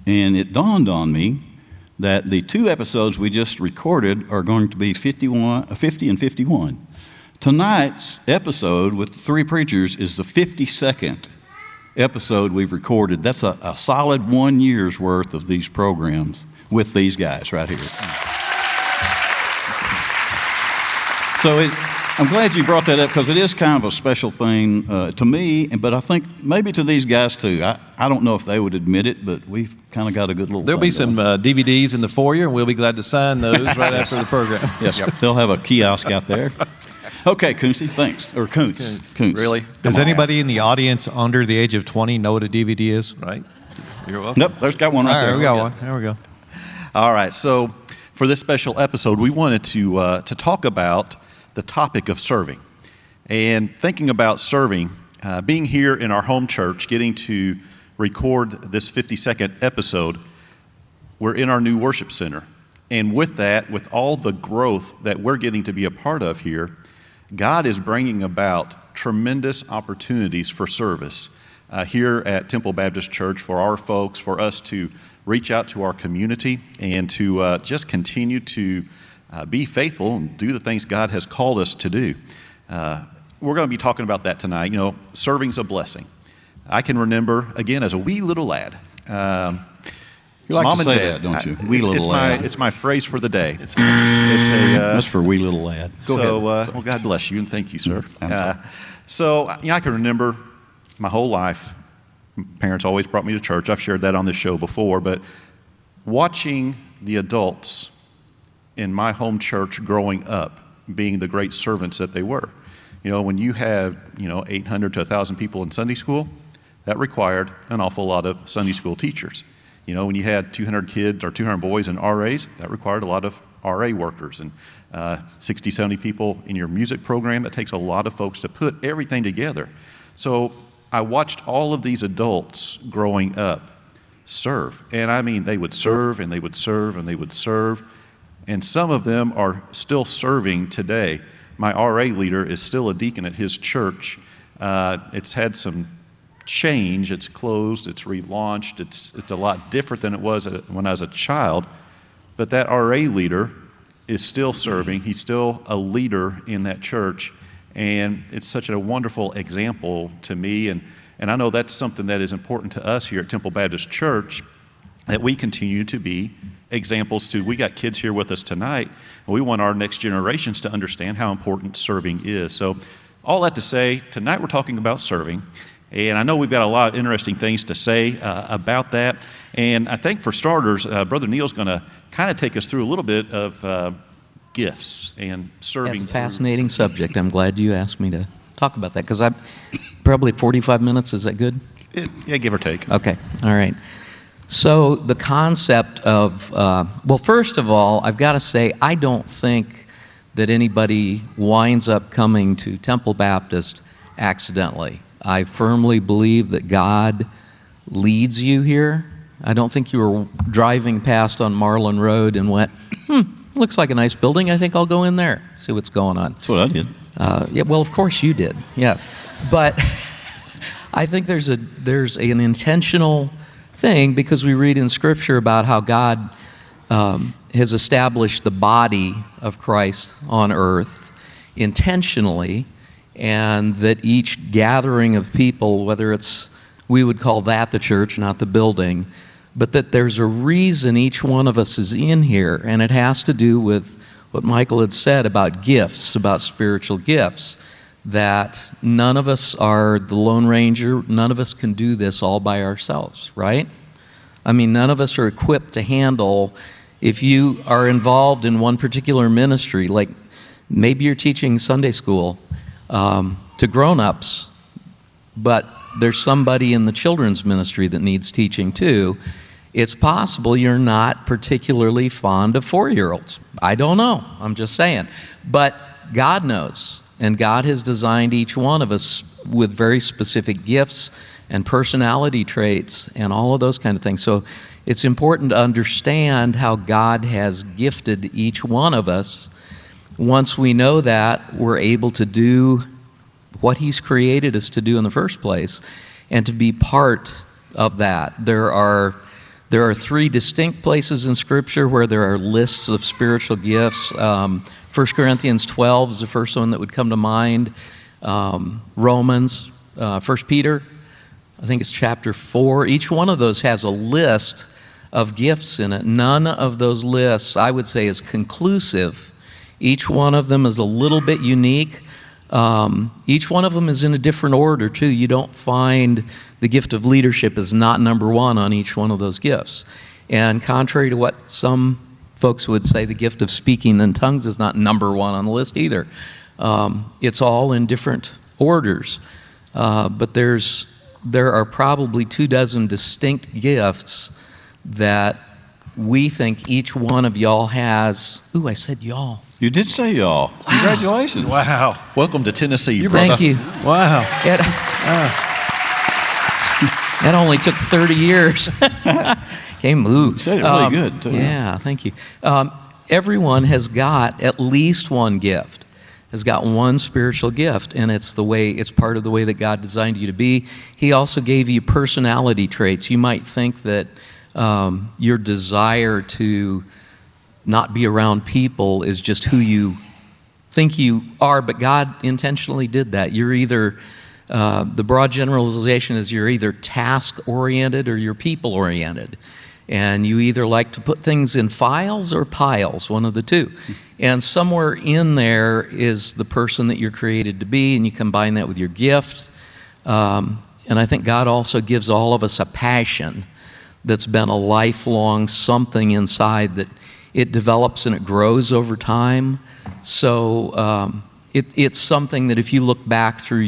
Speaker 1: and it dawned on me that the 2 episodes we just recorded are going to be 50 and 51. Tonight's episode with the 3 preachers is the 52nd episode we've recorded. That's a solid 1 year's worth of these programs with these guys right here. So I'm glad you brought that up because it is kind of a special thing to me, but I think maybe to these guys too. I don't know if they would admit it, but we've kind of got a good little
Speaker 3: There'll
Speaker 1: thing
Speaker 3: be some
Speaker 1: going.
Speaker 3: DVDs in the foyer, and we'll be glad to sign those right after the program.
Speaker 1: Yes, they'll have a kiosk out there. Okay, Koontzy, thanks. Or Koontz. Koontz.
Speaker 2: Really?
Speaker 4: Does anybody in the audience under the age of 20 know what a DVD is?
Speaker 3: Right? You're welcome.
Speaker 1: Nope, there's got one right
Speaker 4: All right,
Speaker 1: there.
Speaker 4: we got one. There we go.
Speaker 2: All right, so for this special episode, we wanted to talk about the topic of serving. And thinking about serving, being here in our home church, getting to record this 52nd episode, we're in our new worship center. And with that, with all the growth that we're getting to be a part of here, God is bringing about tremendous opportunities for service here at Temple Baptist Church for our folks, for us to reach out to our community and to just continue to be faithful and do the things God has called us to do. We're going to be talking about that tonight. Serving's a blessing. I can remember, again, as a wee little lad.
Speaker 1: You like
Speaker 2: Mom
Speaker 1: to
Speaker 2: and
Speaker 1: say
Speaker 2: Dad,
Speaker 1: that, don't you?
Speaker 2: it's-
Speaker 1: Wee
Speaker 2: it's
Speaker 1: little lad.
Speaker 2: It's my phrase for the day.
Speaker 1: That's for wee little lad. Go ahead.
Speaker 2: Well, God bless you, and thank you, sir.
Speaker 1: I'm
Speaker 2: So, I can remember my whole life, parents always brought me to church. I've shared that on this show before, but watching the adults in my home church growing up being the great servants that they were. When you had, 800 to 1,000 people in Sunday school, that required an awful lot of Sunday school teachers. When you had 200 kids or 200 boys in RAs, that required a lot of RA workers. And 60, 70 people in your music program, it takes a lot of folks to put everything together. So I watched all of these adults growing up serve. And I mean, they would serve and they would serve and they would serve. And some of them are still serving today. my RA leader is still a deacon at his church. It's had some change. It's closed. It's relaunched. It's a lot different than it was when I was a child. But that RA leader is still serving. He's still a leader in that church. And it's such a wonderful example to me. And I know that's something that is important to us here at Temple Baptist Church, that we continue to be examples to. We got kids here with us tonight, and we want our next generations to understand how important serving is. So all that to say, tonight we're talking about serving. And I know we've got a lot of interesting things to say about that. And I think for starters, Brother Neil's going to kind of take us through a little bit of gifts and serving.
Speaker 5: That's a fascinating subject. I'm glad you asked me to talk about that, because I'm probably 45 minutes. Is that good?
Speaker 2: Yeah, give or take.
Speaker 5: Okay. All right. So the concept of, well, first of all, I've got to say, I don't think that anybody winds up coming to Temple Baptist accidentally. I firmly believe that God leads you here. I don't think you were driving past on Marlin Road and went, looks like a nice building. I think I'll go in there, see what's going on.
Speaker 1: That's what I did.
Speaker 5: Yeah, well, of course you did, yes. But I think there's an intentional thing, because we read in Scripture about how God has established the body of Christ on earth intentionally, and that each gathering of people, whether it's, we would call that the church, not the building, but that there's a reason each one of us is in here, and it has to do with what Michael had said about gifts, about spiritual gifts, that none of us are the Lone Ranger, none of us can do this all by ourselves, right? I mean, none of us are equipped to handle, if you are involved in one particular ministry, like maybe you're teaching Sunday school to grown-ups, but there's somebody in the children's ministry that needs teaching too. It's possible you're not particularly fond of 4-year-olds. I don't know. I'm just saying. But God knows, and God has designed each one of us with very specific gifts and personality traits and all of those kind of things. So it's important to understand how God has gifted each one of us. Once we know that, we're able to do what He's created us to do in the first place, and to be part of that. There are 3 distinct places in Scripture where there are lists of spiritual gifts. 1 Corinthians 12 is the first one that would come to mind. Romans, 1 Peter, I think it's chapter 4. Each one of those has a list of gifts in it. None of those lists, I would say, is conclusive. Each one of them is a little bit unique. Each one of them is in a different order, too. You don't find the gift of leadership is not number 1 on each one of those gifts. And contrary to what some folks would say, the gift of speaking in tongues is not number 1 on the list either. It's all in different orders. But there are probably 24 distinct gifts that we think each one of y'all has. Ooh, I said y'all.
Speaker 1: You did say y'all. Wow. Congratulations.
Speaker 3: Wow.
Speaker 2: Welcome to Tennessee, brother.
Speaker 5: Thank you.
Speaker 3: Wow.
Speaker 5: That only took 30 years. Okay, move.
Speaker 1: You said it really good, too.
Speaker 5: Yeah, thank you. Everyone has got at least one gift, has got one spiritual gift, and it's part of the way that God designed you to be. He also gave you personality traits. You might think that your desire to not be around people is just who you think you are, but God intentionally did that. You're either, the broad generalization is you're either task-oriented or you're people-oriented. And you either like to put things in files or piles, one of the two. And somewhere in there is the person that you're created to be, and you combine that with your gift. And I think God also gives all of us a passion that's been a lifelong something inside that it develops and it grows over time. So it's something that if you look back through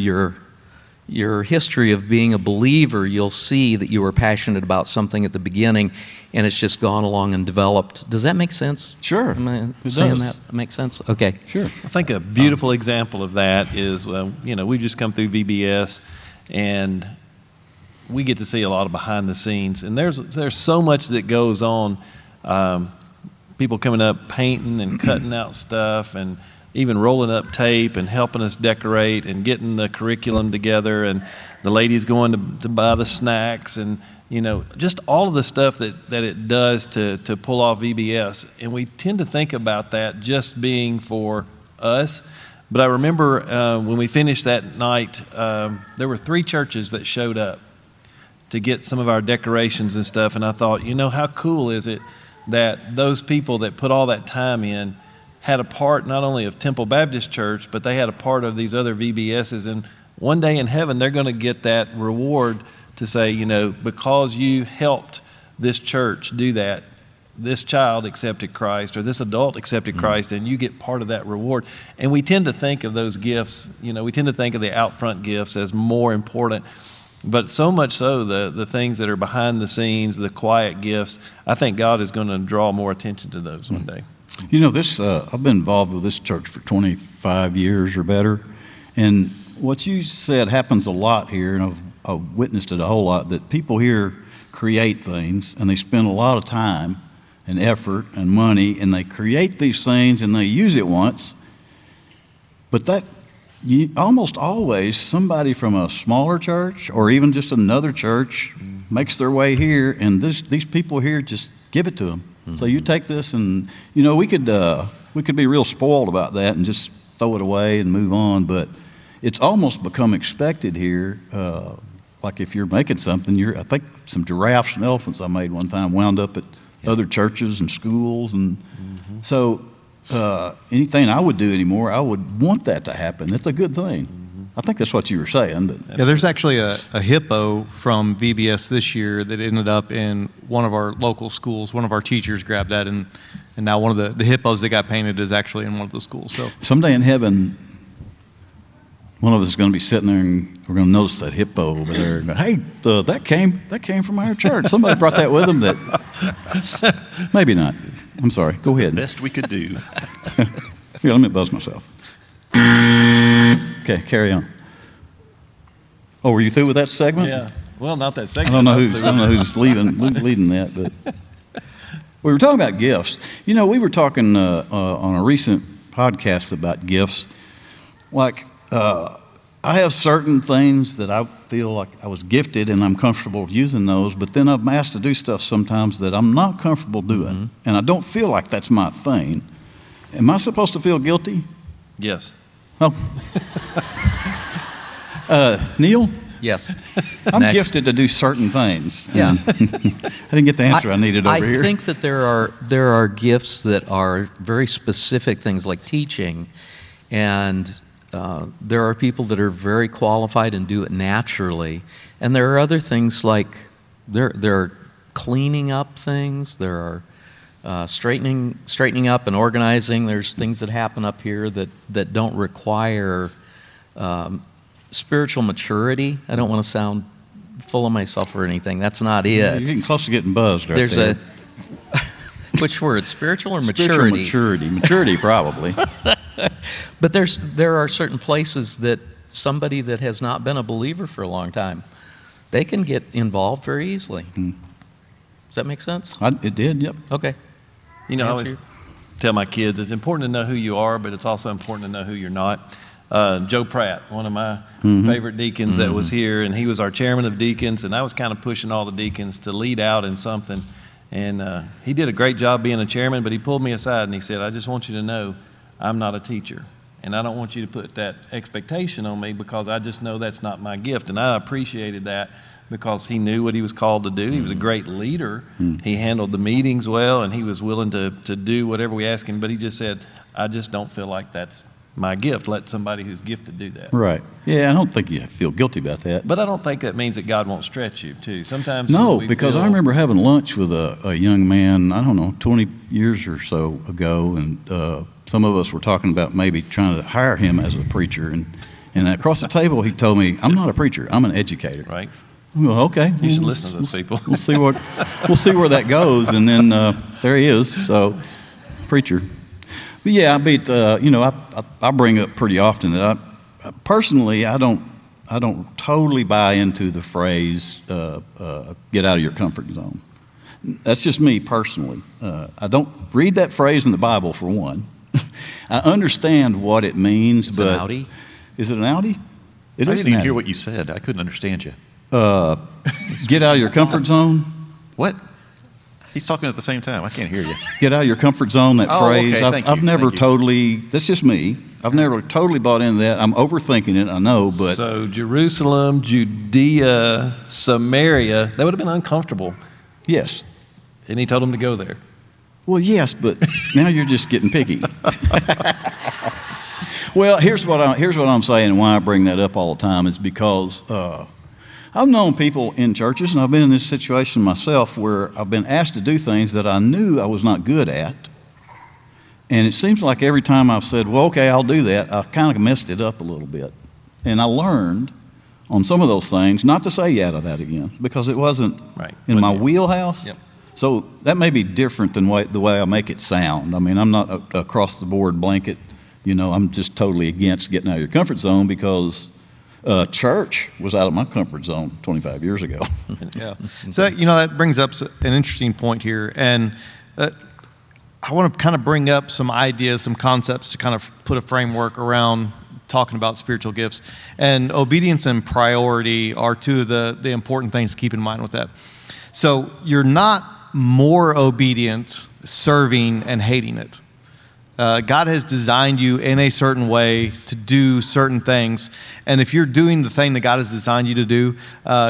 Speaker 5: your history of being a believer, you'll see that you were passionate about something at the beginning, and it's just gone along and developed. Does that make sense?
Speaker 1: Sure.
Speaker 5: Am I
Speaker 1: It
Speaker 5: saying
Speaker 1: does.
Speaker 5: that makes sense? Okay.
Speaker 1: Sure.
Speaker 3: I think a beautiful example of that is, we've just come through VBS, and we get to see a lot of behind the scenes. And there's so much that goes on. People coming up painting and cutting out stuff, and even rolling up tape and helping us decorate and getting the curriculum together, and the ladies going to buy the snacks, and just all of the stuff that it does to pull off VBS. And we tend to think about that just being for us. But I remember when we finished that night, there were 3 churches that showed up to get some of our decorations and stuff. And I thought, how cool is it that those people that put all that time in had a part not only of Temple Baptist Church, but they had a part of these other VBSs. And one day in heaven, they're going to get that reward to say, because you helped this church do that, this child accepted Christ or this adult accepted Christ, and you get part of that reward. And we tend to think of those gifts, we tend to think of the out front gifts as more important. But so much so, the things that are behind the scenes, the quiet gifts, I think God is going to draw more attention to those one day.
Speaker 1: I've been involved with this church for 25 years or better, and what you said happens a lot here, and I've witnessed it a whole lot, that people here create things, and they spend a lot of time and effort and money, and they create these things, and they use it once, but almost always somebody from a smaller church or even just another church makes their way here, and these people here just give it to them. So you take this, and we could be real spoiled about that and just throw it away and move on, but it's almost become expected here. Like if you're making something, I think some giraffes and elephants I made one time wound up at other churches and schools, and so anything I would do anymore, I would want that to happen. It's a good thing. I think that's what you were saying. But.
Speaker 4: Yeah, there's actually a hippo from VBS this year that ended up in one of our local schools. One of our teachers grabbed that, and now one of the hippos that got painted is actually in one of the schools. So
Speaker 1: someday in heaven, one of us is going to be sitting there, and we're going to notice that hippo over there. And go, hey, that came from our church. Somebody brought that with them. That maybe not. I'm sorry. Go ahead.
Speaker 2: The best we could do.
Speaker 1: Here, let me buzz myself. Okay, carry on. Oh, were you through with that segment?
Speaker 3: Yeah. Well, not that
Speaker 1: I
Speaker 3: segment.
Speaker 1: don't know who's leading that, but we were talking about gifts. We were talking on a recent podcast about gifts. Like, I have certain things that I feel like I was gifted and I'm comfortable using those, but then I'm asked to do stuff sometimes that I'm not comfortable doing, and I don't feel like that's my thing. Am I supposed to feel guilty?
Speaker 3: Yes.
Speaker 1: Oh. Neil?
Speaker 5: Yes.
Speaker 1: I'm
Speaker 5: Next.
Speaker 1: gifted to do certain things.
Speaker 5: Yeah.
Speaker 1: I didn't get the answer I needed over here.
Speaker 5: I think that there are gifts that are very specific things like teaching, and there are people that are very qualified and do it naturally, and there are other things like there are cleaning up things, there are straightening up and organizing. There's things that happen up here that don't require spiritual maturity. I don't want to sound full of myself or anything. That's not it.
Speaker 1: You're getting close to getting buzzed right there.
Speaker 5: Which word, spiritual or maturity?
Speaker 1: Spiritual maturity probably.
Speaker 5: But there are certain places that somebody that has not been a believer for a long time, they can get involved very easily. Does that make sense?
Speaker 1: It did, yep.
Speaker 5: Okay.
Speaker 3: I always tell my kids it's important to know who you are, but it's also important to know who you're not. Joe Pratt, one of my favorite deacons that was here, and he was our chairman of deacons, and I was kind of pushing all the deacons to lead out in something. And he did a great job being a chairman, but he pulled me aside and he said, I just want you to know I'm not a teacher, and I don't want you to put that expectation on me because I just know that's not my gift. And I appreciated that because he knew what he was called to do. He was a great leader. He handled the meetings well, and he was willing to do whatever we asked him, but he just said, I just don't feel like that's my gift. Let somebody who's gifted do that.
Speaker 1: Right. Yeah, I don't think you feel guilty about that.
Speaker 3: But I don't think that means that God won't stretch you, too. Sometimes
Speaker 1: no, because I remember having lunch with a young man, 20 years or so ago, and some of us were talking about maybe trying to hire him as a preacher. And across the table, he told me, I'm not a preacher, I'm an educator.
Speaker 3: Right.
Speaker 1: Well, okay.
Speaker 3: You should listen to those people.
Speaker 1: We'll see where that goes, and then there he is. So, preacher. But yeah, I bring up pretty often that personally I don't totally buy into the phrase "get out of your comfort zone." That's just me personally. I don't read that phrase in the Bible for one. I understand what it means,
Speaker 5: It's
Speaker 1: but
Speaker 5: an Outty.
Speaker 1: Is it an Audi? It
Speaker 2: I
Speaker 1: is
Speaker 2: didn't
Speaker 1: an
Speaker 2: even hear
Speaker 1: Audi.
Speaker 2: what you said. I couldn't understand you.
Speaker 1: Get out of your comfort zone.
Speaker 2: What? He's talking at the same time. I can't hear you.
Speaker 1: Get out of your comfort zone, that
Speaker 2: Oh,
Speaker 1: phrase.
Speaker 2: okay. Thank you.
Speaker 1: I've never
Speaker 2: Thank you.
Speaker 1: totally, that's just me. I've never totally bought into that. I'm overthinking it, I know, but
Speaker 3: So Jerusalem, Judea, Samaria, that would have been uncomfortable.
Speaker 1: yes.
Speaker 3: And he told him to go there.
Speaker 1: Well, yes, but now you're just getting picky. Well, here's what I'm saying and why I bring that up all the time is because I've known people in churches, and I've been in this situation myself where I've been asked to do things that I knew I was not good at. And it seems like every time I've said, well, okay, I'll do that, I kind of messed it up a little bit. And I learned on some of those things not to say yeah to that again because it wasn't
Speaker 3: Right.
Speaker 1: in my wheelhouse.
Speaker 3: Yep.
Speaker 1: So that may be different than the way I make it sound. I mean, I'm not a across the board blanket. I'm just totally against getting out of your comfort zone because church was out of my comfort zone 25 years ago.
Speaker 4: Yeah. So, that brings up an interesting point here. And I want to kind of bring up some ideas, some concepts to kind of put a framework around talking about spiritual gifts. And obedience and priority are two of the important things to keep in mind with that. So you're not more obedient serving and hating it. God has designed you in a certain way to do certain things. And if you're doing the thing that God has designed you to do,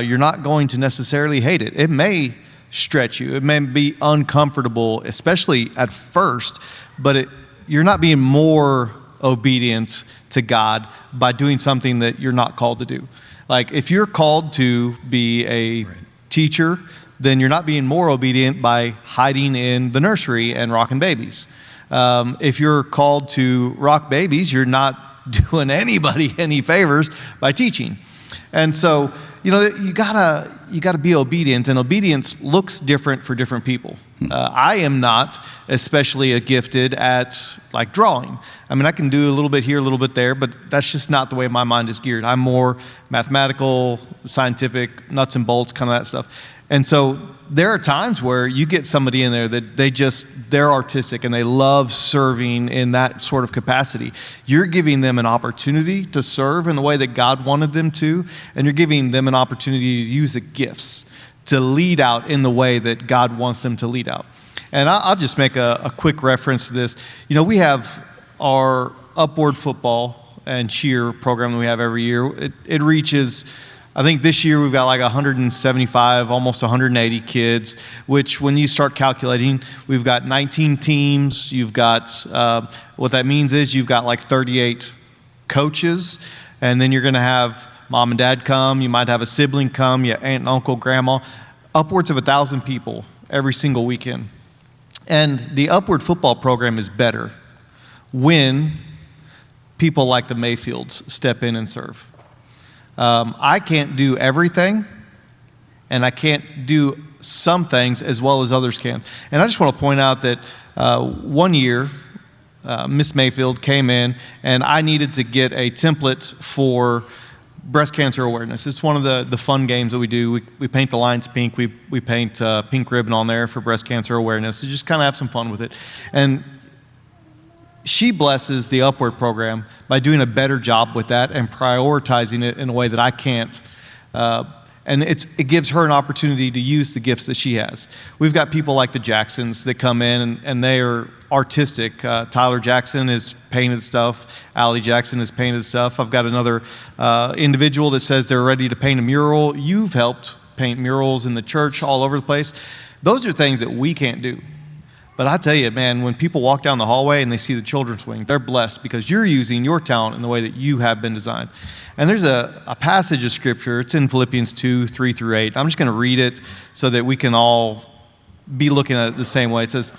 Speaker 4: you're not going to necessarily hate it. It may stretch you. It may be uncomfortable, especially at first, but you're not being more obedient to God by doing something that you're not called to do. Like if you're called to be a teacher, then you're not being more obedient by hiding in the nursery and rocking babies. If you're called to rock babies, you're not doing anybody any favors by teaching. And so, you gotta be obedient, and obedience looks different for different people. I am not especially gifted at like drawing. I mean, I can do a little bit here, a little bit there, but that's just not the way my mind is geared. I'm more mathematical, scientific, nuts and bolts, kind of that stuff. And so there are times where you get somebody in there that they're artistic and they love serving in that sort of capacity. You're giving them an opportunity to serve in the way that God wanted them to, and you're giving them an opportunity to use the gifts to lead out in the way that God wants them to lead out. And I'll just make a quick reference to this. We have our upward football and cheer program that we have every year. It reaches, I think this year we've got like 175, almost 180 kids, which when you start calculating, we've got 19 teams. You've got, what that means is you've got like 38 coaches, and then you're going to have mom and dad come. You might have a sibling come, your aunt and uncle, grandma, upwards of 1,000 people every single weekend. And the upward football program is better when people like the Mayfields step in and serve. I can't do everything, and I can't do some things as well as others can. And I just want to point out that one year, Miss Mayfield came in, and I needed to get a template for breast cancer awareness. It's one of the fun games that we do. We paint the lines pink. We paint pink ribbon on there for breast cancer awareness. So just kind of have some fun with it. And she blesses the Upward program by doing a better job with that and prioritizing it in a way that I can't. And it gives her an opportunity to use the gifts that she has. We've got people like the Jacksons that come in and they are artistic. Tyler Jackson has painted stuff. Allie Jackson has painted stuff. I've got another individual that says they're ready to paint a mural. You've helped paint murals in the church all over the place. Those are things that we can't do. But I tell you, man, when people walk down the hallway and they see the children's wing, they're blessed because you're using your talent in the way that you have been designed. And there's a passage of scripture. It's in Philippians 2:3-8. I'm just going to read it so that we can all be looking at it the same way. It says,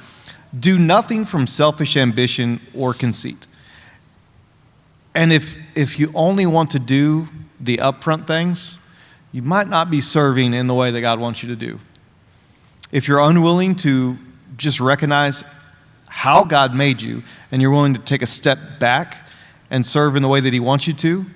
Speaker 4: "Do nothing from selfish ambition or conceit." And if you only want to do the upfront things, you might not be serving in the way that God wants you to do. If you're unwilling to just recognize how God made you and you're willing to take a step back and serve in the way that He wants you to,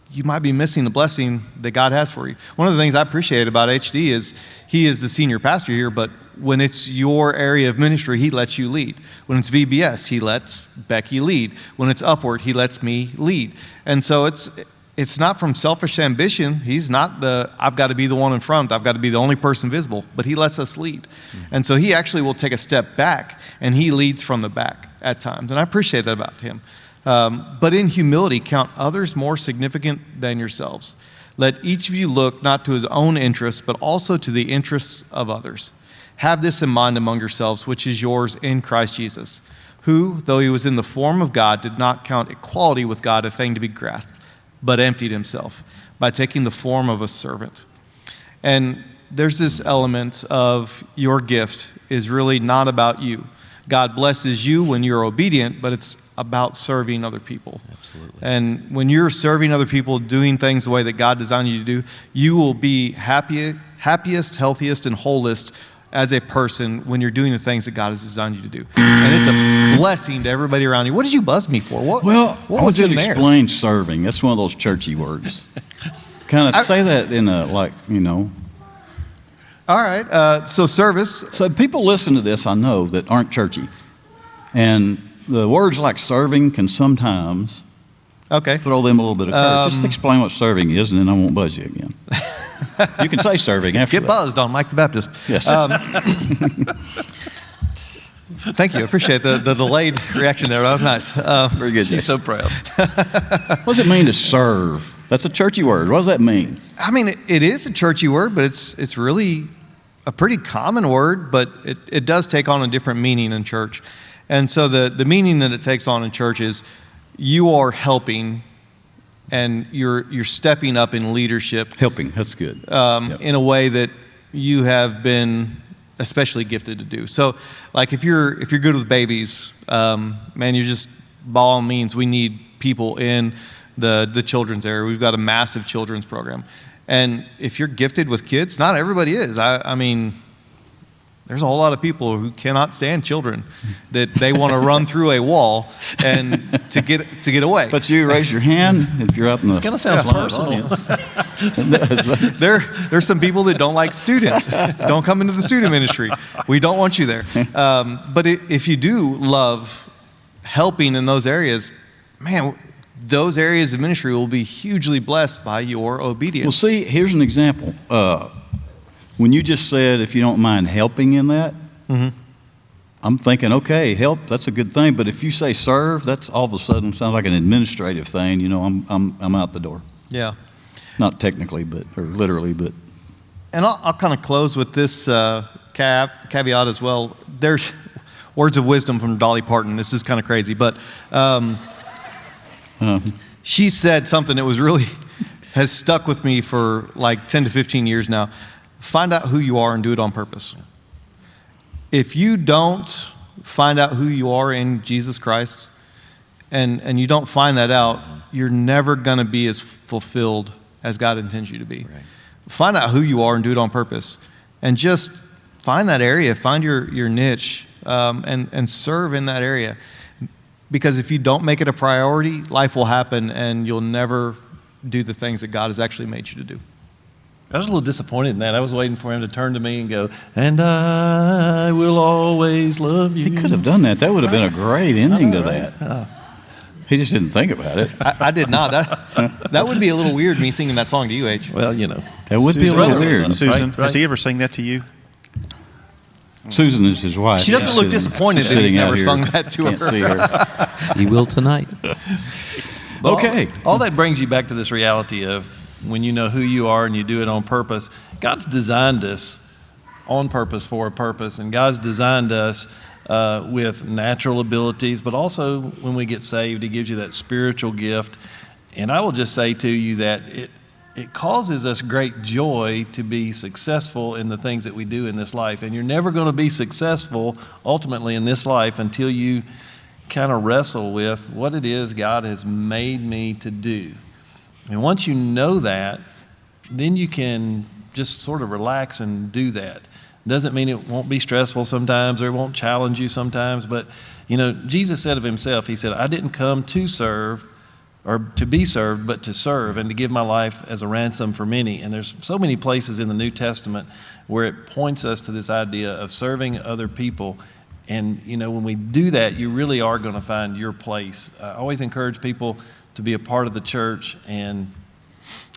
Speaker 4: you might be missing the blessing that God has for you. One of the things I appreciate about HD is he is the senior pastor here, but when it's your area of ministry, he lets you lead. When it's VBS, he lets Becky lead. When it's Upward, he lets me lead. And so it's not from selfish ambition. He's not I've got to be the one in front. I've got to be the only person visible. But he lets us lead. And so he actually will take a step back, and he leads from the back at times. And I appreciate that about him. But in humility, count others more significant than yourselves. Let each of you look not to his own interests, but also to the interests of others. Have this in mind among yourselves, which is yours in Christ Jesus, who, though he was in the form of God, did not count equality with God a thing to be grasped, but emptied himself by taking the form of a servant. And there's this element of your gift is really not about you. God blesses you when you're obedient, but it's about serving other people.
Speaker 5: Absolutely.
Speaker 4: And when you're serving other people, doing things the way that God designed you to do, you will be happiest, healthiest, and wholest as a person when you're doing the things that God has designed you to do. And it's a blessing to everybody around you. What did you buzz me for? What
Speaker 1: I
Speaker 4: was
Speaker 1: want you to
Speaker 4: in there?
Speaker 1: explain serving. That's one of those churchy words. Kind of say that in a,
Speaker 4: All right. So service.
Speaker 1: So people listen to this, I know, that aren't churchy. And the words like serving can sometimes throw them a little bit of curve. Just explain what serving is, and then I won't buzz you again. You can say serving after
Speaker 4: Get buzzed on Mike the Baptist.
Speaker 1: Yes.
Speaker 4: Thank you. I appreciate the delayed reaction there. That was nice.
Speaker 1: Very good.
Speaker 3: She's so proud.
Speaker 1: What does it mean to serve? That's a churchy word. What does that mean?
Speaker 4: I mean, it is a churchy word, but it's really a pretty common word, but it does take on a different meaning in church. And so the meaning that it takes on in church is you are helping and you're stepping up in leadership.
Speaker 1: Helping, that's good.
Speaker 4: In a way that you have been especially gifted to do. So like if you're good with babies, man, you're just, by all means, we need people in the children's area. We've got a massive children's program. And if you're gifted with kids, not everybody is. I mean, there's a whole lot of people who cannot stand children, that they want to run through a wall and to get away.
Speaker 1: But you raise your hand if you're up in the...
Speaker 3: It kind of sounds personal.
Speaker 4: There's some people that don't like students. Don't come into the student ministry. We don't want you there. But if you do love helping in those areas, man, those areas of ministry will be hugely blessed by your obedience.
Speaker 1: Well, see, here's an example. When you just said, if you don't mind helping in that, I'm thinking, okay, help, that's a good thing. But if you say serve, that's all of a sudden sounds like an administrative thing. You know, I'm out the door.
Speaker 4: Yeah.
Speaker 1: Not technically, or literally, but.
Speaker 4: And I'll kind of close with this caveat as well. There's words of wisdom from Dolly Parton. This is kind of crazy, but she said something that was really has stuck with me for like 10 to 15 years now. Find out who you are and do it on purpose. If you don't find out who you are in Jesus Christ, and you don't find that out, you're never going to be as fulfilled as God intends you to be.
Speaker 5: Right.
Speaker 4: Find out who you are and do it on purpose. And just find that area, find your niche, and serve in that area. Because if you don't make it a priority, life will happen and you'll never do the things that God has actually made you to do.
Speaker 3: I was a little disappointed in that. I was waiting for him to turn to me and go, "And I will always love you."
Speaker 1: He could have done that. That would have been a great ending to that. He just didn't think about it.
Speaker 4: I did not. That would be a little weird, me singing that song to you, H.
Speaker 3: Well, you know.
Speaker 1: That would be a little weird.
Speaker 2: Susan,
Speaker 3: Right.
Speaker 2: has he ever sang that to you?
Speaker 1: Susan is his wife.
Speaker 4: She doesn't look
Speaker 1: Sitting-
Speaker 4: disappointed that he's
Speaker 1: sitting out
Speaker 4: never
Speaker 1: here.
Speaker 4: sung that to
Speaker 1: Can't
Speaker 4: her.
Speaker 1: see her.
Speaker 5: He will tonight.
Speaker 3: But
Speaker 1: Okay.
Speaker 3: All that brings you back to this reality of when you know who you are and you do it on purpose. God's designed us on purpose for a purpose, and God's designed us with natural abilities, but also when we get saved, He gives you that spiritual gift. And I will just say to you that it causes us great joy to be successful in the things that we do in this life. And you're never going to be successful ultimately in this life until you kind of wrestle with what it is God has made me to do. And once you know that, then you can just sort of relax and do that. Doesn't mean it won't be stressful sometimes or it won't challenge you sometimes, but you know, Jesus said of Himself, He said, "I didn't come to serve or to be served, but to serve and to give my life as a ransom for many. And there's so many places in the New Testament where it points us to this idea of serving other people. And, when we do that, you really are going to find your place. I always encourage people to be a part of the church and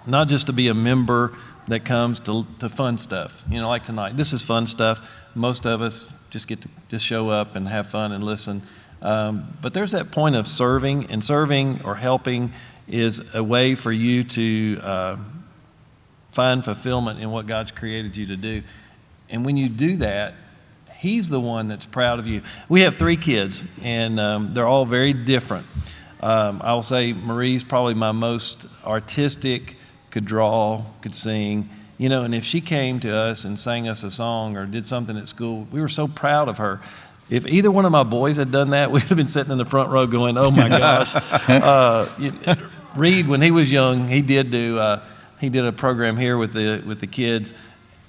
Speaker 3: not just to be a member that comes to fun stuff. Like tonight, this is fun stuff. Most of us just get to just show up and have fun and listen. But there's that point of serving, and serving or helping is a way for you to find fulfillment in what God's created you to do. And when you do that, He's the one that's proud of you. We have 3 kids, and they're all very different. I'll say Marie's probably my most artistic, could draw, could sing. And if she came to us and sang us a song or did something at school, we were so proud of her. If either one of my boys had done that, we'd have been sitting in the front row going, oh my gosh. Reed, when he was young, he did a program here with the kids,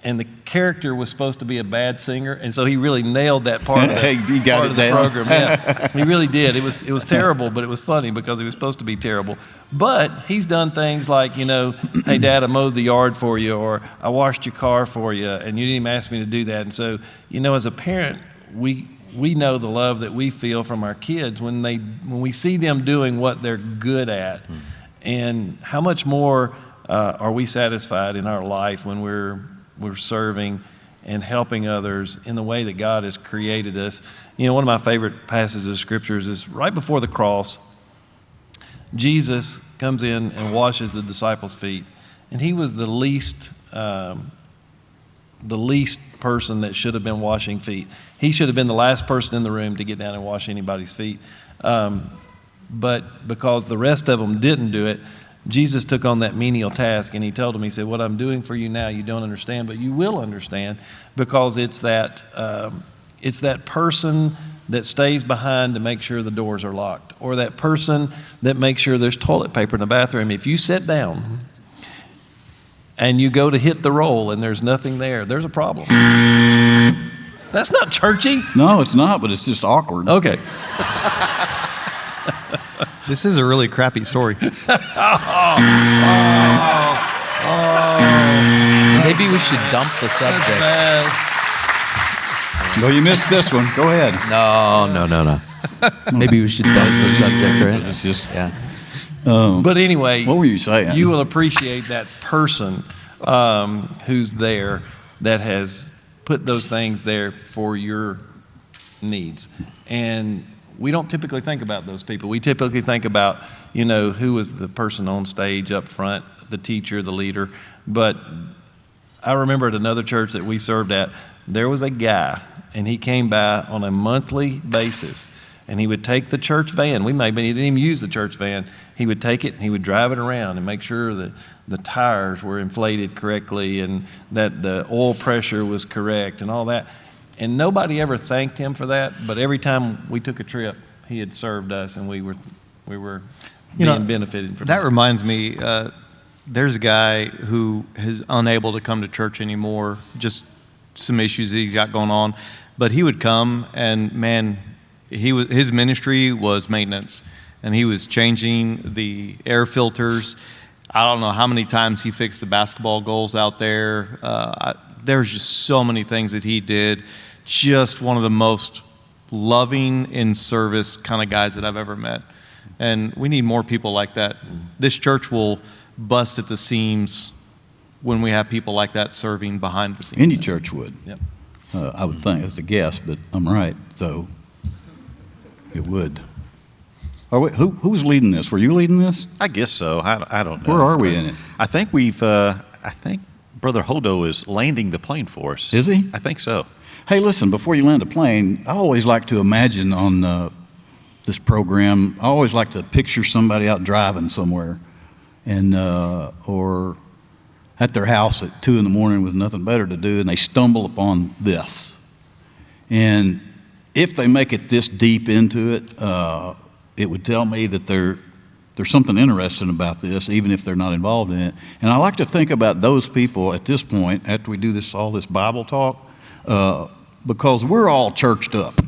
Speaker 3: and the character was supposed to be a bad singer, and so he really nailed that part of the program. Yeah, he really did. It was terrible, but it was funny because he was supposed to be terrible. But he's done things like, hey, Dad, I mowed the yard for you, or I washed your car for you, and you didn't even ask me to do that. And so, as a parent, we know the love that we feel from our kids when we see them doing what they're good at, and how much more are we satisfied in our life when we're serving and helping others in the way that God has created us. One of my favorite passages of scriptures is right before the cross. Jesus comes in and washes the disciples' feet, and he was the least person that should have been washing feet. He should have been the last person in the room to get down and wash anybody's feet. But because the rest of them didn't do it, Jesus took on that menial task, and he told them, he said, what I'm doing for you now, you don't understand, but you will understand, because it's that person that stays behind to make sure the doors are locked, or that person that makes sure there's toilet paper in the bathroom. If you sit down and you go to hit the roll and there's nothing there, there's a problem. That's not churchy.
Speaker 1: No, it's not, but it's just awkward.
Speaker 3: Okay.
Speaker 4: This is a really crappy story.
Speaker 5: Maybe we should dump the subject.
Speaker 1: No, you missed this one. Go ahead.
Speaker 5: No. Maybe we should dump the subject, right?
Speaker 1: It's just,
Speaker 5: Yeah.
Speaker 3: But anyway,
Speaker 1: what were you saying?
Speaker 3: You will appreciate that person who's there that has put those things there for your needs. And we don't typically think about those people. We typically think about, who was the person on stage up front, the teacher, the leader. But I remember at another church that we served at, there was a guy, and he came by on a monthly basis, and he would take the church van. He didn't even use the church van. He would take it and he would drive it around and make sure that the tires were inflated correctly and that the oil pressure was correct and all that. And nobody ever thanked him for that, but every time we took a trip, he had served us, and we were benefited from
Speaker 4: that. Reminds me, there's a guy who is unable to come to church anymore, just some issues that he got going on. But he would come, and man, his ministry was maintenance, and he was changing the air filters. I don't know how many times he fixed the basketball goals out there. There's just so many things that he did. Just one of the most loving in service kind of guys that I've ever met. And we need more people like that. This church will bust at the seams when we have people like that serving behind the scenes.
Speaker 1: Any church would.
Speaker 3: Yep.
Speaker 1: I would think, as a guess, but I'm right, so it would. Who's leading this? Were you leading this?
Speaker 2: I guess so. I don't know.
Speaker 1: Where are we in it?
Speaker 2: I think I think Brother Hodo is landing the plane for us.
Speaker 1: Is he?
Speaker 2: I think so.
Speaker 1: Hey, listen, before you land a plane, I always like to imagine on this program, I always like to picture somebody out driving somewhere and or at their house at 2 a.m. with nothing better to do, and they stumble upon this. And if they make it this deep into it, it would tell me that there's something interesting about this, even if they're not involved in it. And I like to think about those people at this point, after we do all this Bible talk, because we're all churched up.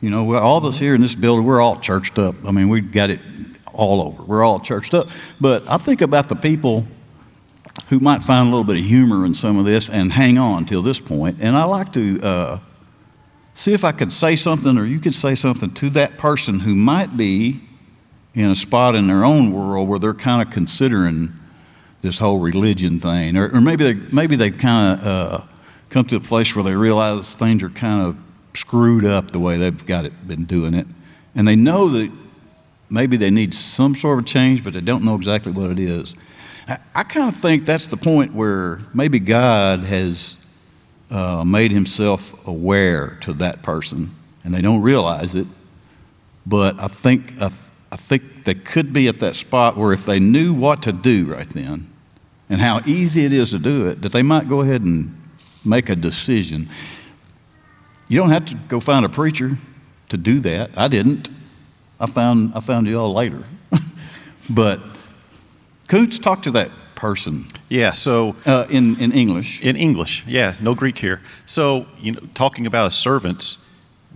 Speaker 1: All of us here in this building, we're all churched up. I mean, we've got it all over. We're all churched up. But I think about the people who might find a little bit of humor in some of this and hang on till this point. And I like to see if I could say something, or you could say something to that person who might be in a spot in their own world where they're kind of considering this whole religion thing, or maybe they kind of come to a place where they realize things are kind of screwed up the way they've been doing it, and they know that maybe they need some sort of change, but they don't know exactly what it is. I kind of think that's the point where maybe God has made himself aware to that person, and they don't realize it. But I think they could be at that spot where if they knew what to do right then and how easy it is to do it, that they might go ahead and make a decision. You don't have to go find a preacher to do that. I didn't. I found you all later. But Koontz, talk to that person.
Speaker 2: Yeah, so
Speaker 1: in English.
Speaker 2: In English, yeah, no Greek here. So, talking about servants,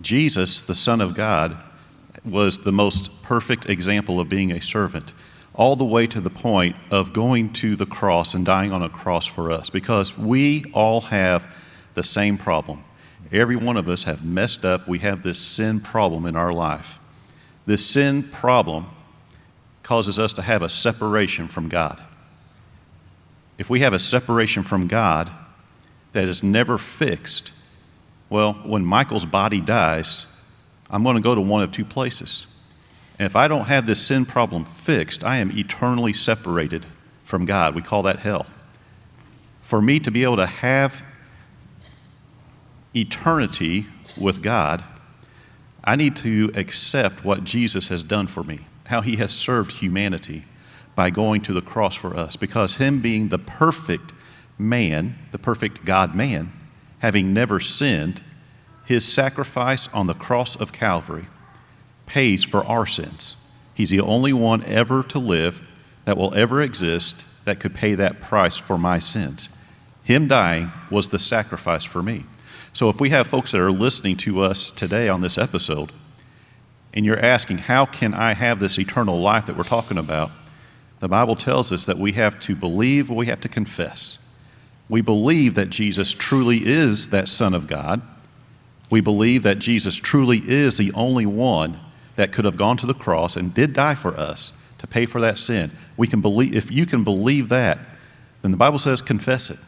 Speaker 2: Jesus, the Son of God, was the most perfect example of being a servant, all the way to the point of going to the cross and dying on a cross for us, because we all have the same problem. Every one of us have messed up. We have this sin problem in our life. This sin problem causes us to have a separation from God. If we have a separation from God that is never fixed, well, when Michael's body dies, I'm going to go to one of two places. And if I don't have this sin problem fixed, I am eternally separated from God. We call that hell. For me to be able to have eternity with God, I need to accept what Jesus has done for me, how he has served humanity by going to the cross for us. Because him being the perfect man, the perfect God-man, having never sinned, his sacrifice on the cross of Calvary pays for our sins. He's the only one ever to live, that will ever exist, that could pay that price for my sins. Him dying was the sacrifice for me. So if we have folks that are listening to us today on this episode, and you're asking, how can I have this eternal life that we're talking about? The Bible tells us that we have to believe, we have to confess. We believe that Jesus truly is that Son of God. We believe that Jesus truly is the only one that could have gone to the cross and did die for us to pay for that sin. We can believe, if you can believe that, then the Bible says confess it.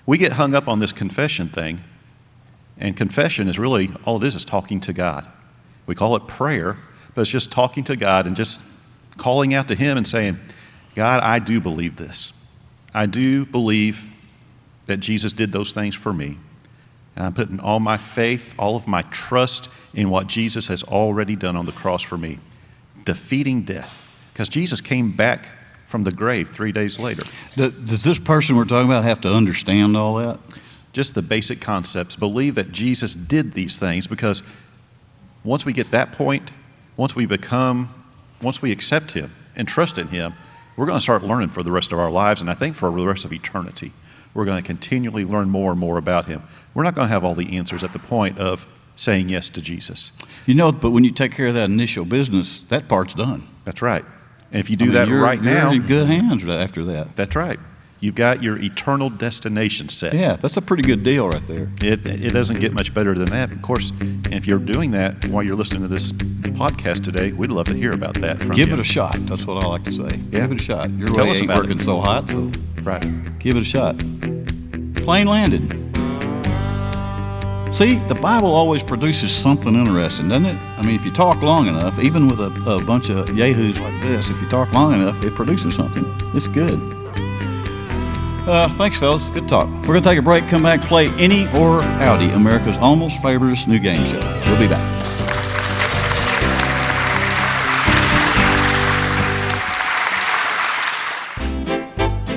Speaker 2: We get hung up on this confession thing, and confession is really, all it is talking to God. We call it prayer, but it's just talking to God and just calling out to him and saying, God, I do believe this. I do believe that Jesus did those things for me. And I'm putting all my faith, all of my trust in what Jesus has already done on the cross for me, defeating death. Because Jesus came back from the grave 3 days later.
Speaker 1: Does this person we're talking about have to understand all that?
Speaker 2: Just the basic concepts. Believe that Jesus did these things, because once we get that point, once we accept him and trust in him, we're going to start learning for the rest of our lives, and I think for the rest of eternity. We're going to continually learn more and more about him. We're not going to have all the answers at the point of saying yes to Jesus.
Speaker 1: But when you take care of that initial business, that part's done.
Speaker 2: That's right. And if you do that right now,
Speaker 1: you're in good hands after that.
Speaker 2: That's right. You've got your eternal destination set.
Speaker 1: Yeah, that's a pretty good deal right there.
Speaker 2: It doesn't get much better than that. Of course, and if you're doing that while you're listening to this podcast today, we'd love to hear about that from you.
Speaker 1: Give it a shot. That's what I like to say.
Speaker 2: Yeah.
Speaker 1: Give it a shot. Your
Speaker 2: Tell
Speaker 1: way
Speaker 2: us
Speaker 1: ain't
Speaker 2: about
Speaker 1: working
Speaker 2: it.
Speaker 1: so hot, so
Speaker 2: Right.
Speaker 1: give it a shot. Plain landed. See, the Bible always produces something interesting, doesn't it? I mean, if you talk long enough, even with a bunch of yahoos like this, if you talk long enough, it produces something. It's good. Thanks, fellas. Good talk. We're going to take a break, come back, play Inny or Outty, America's almost favorite new game show. We'll be back.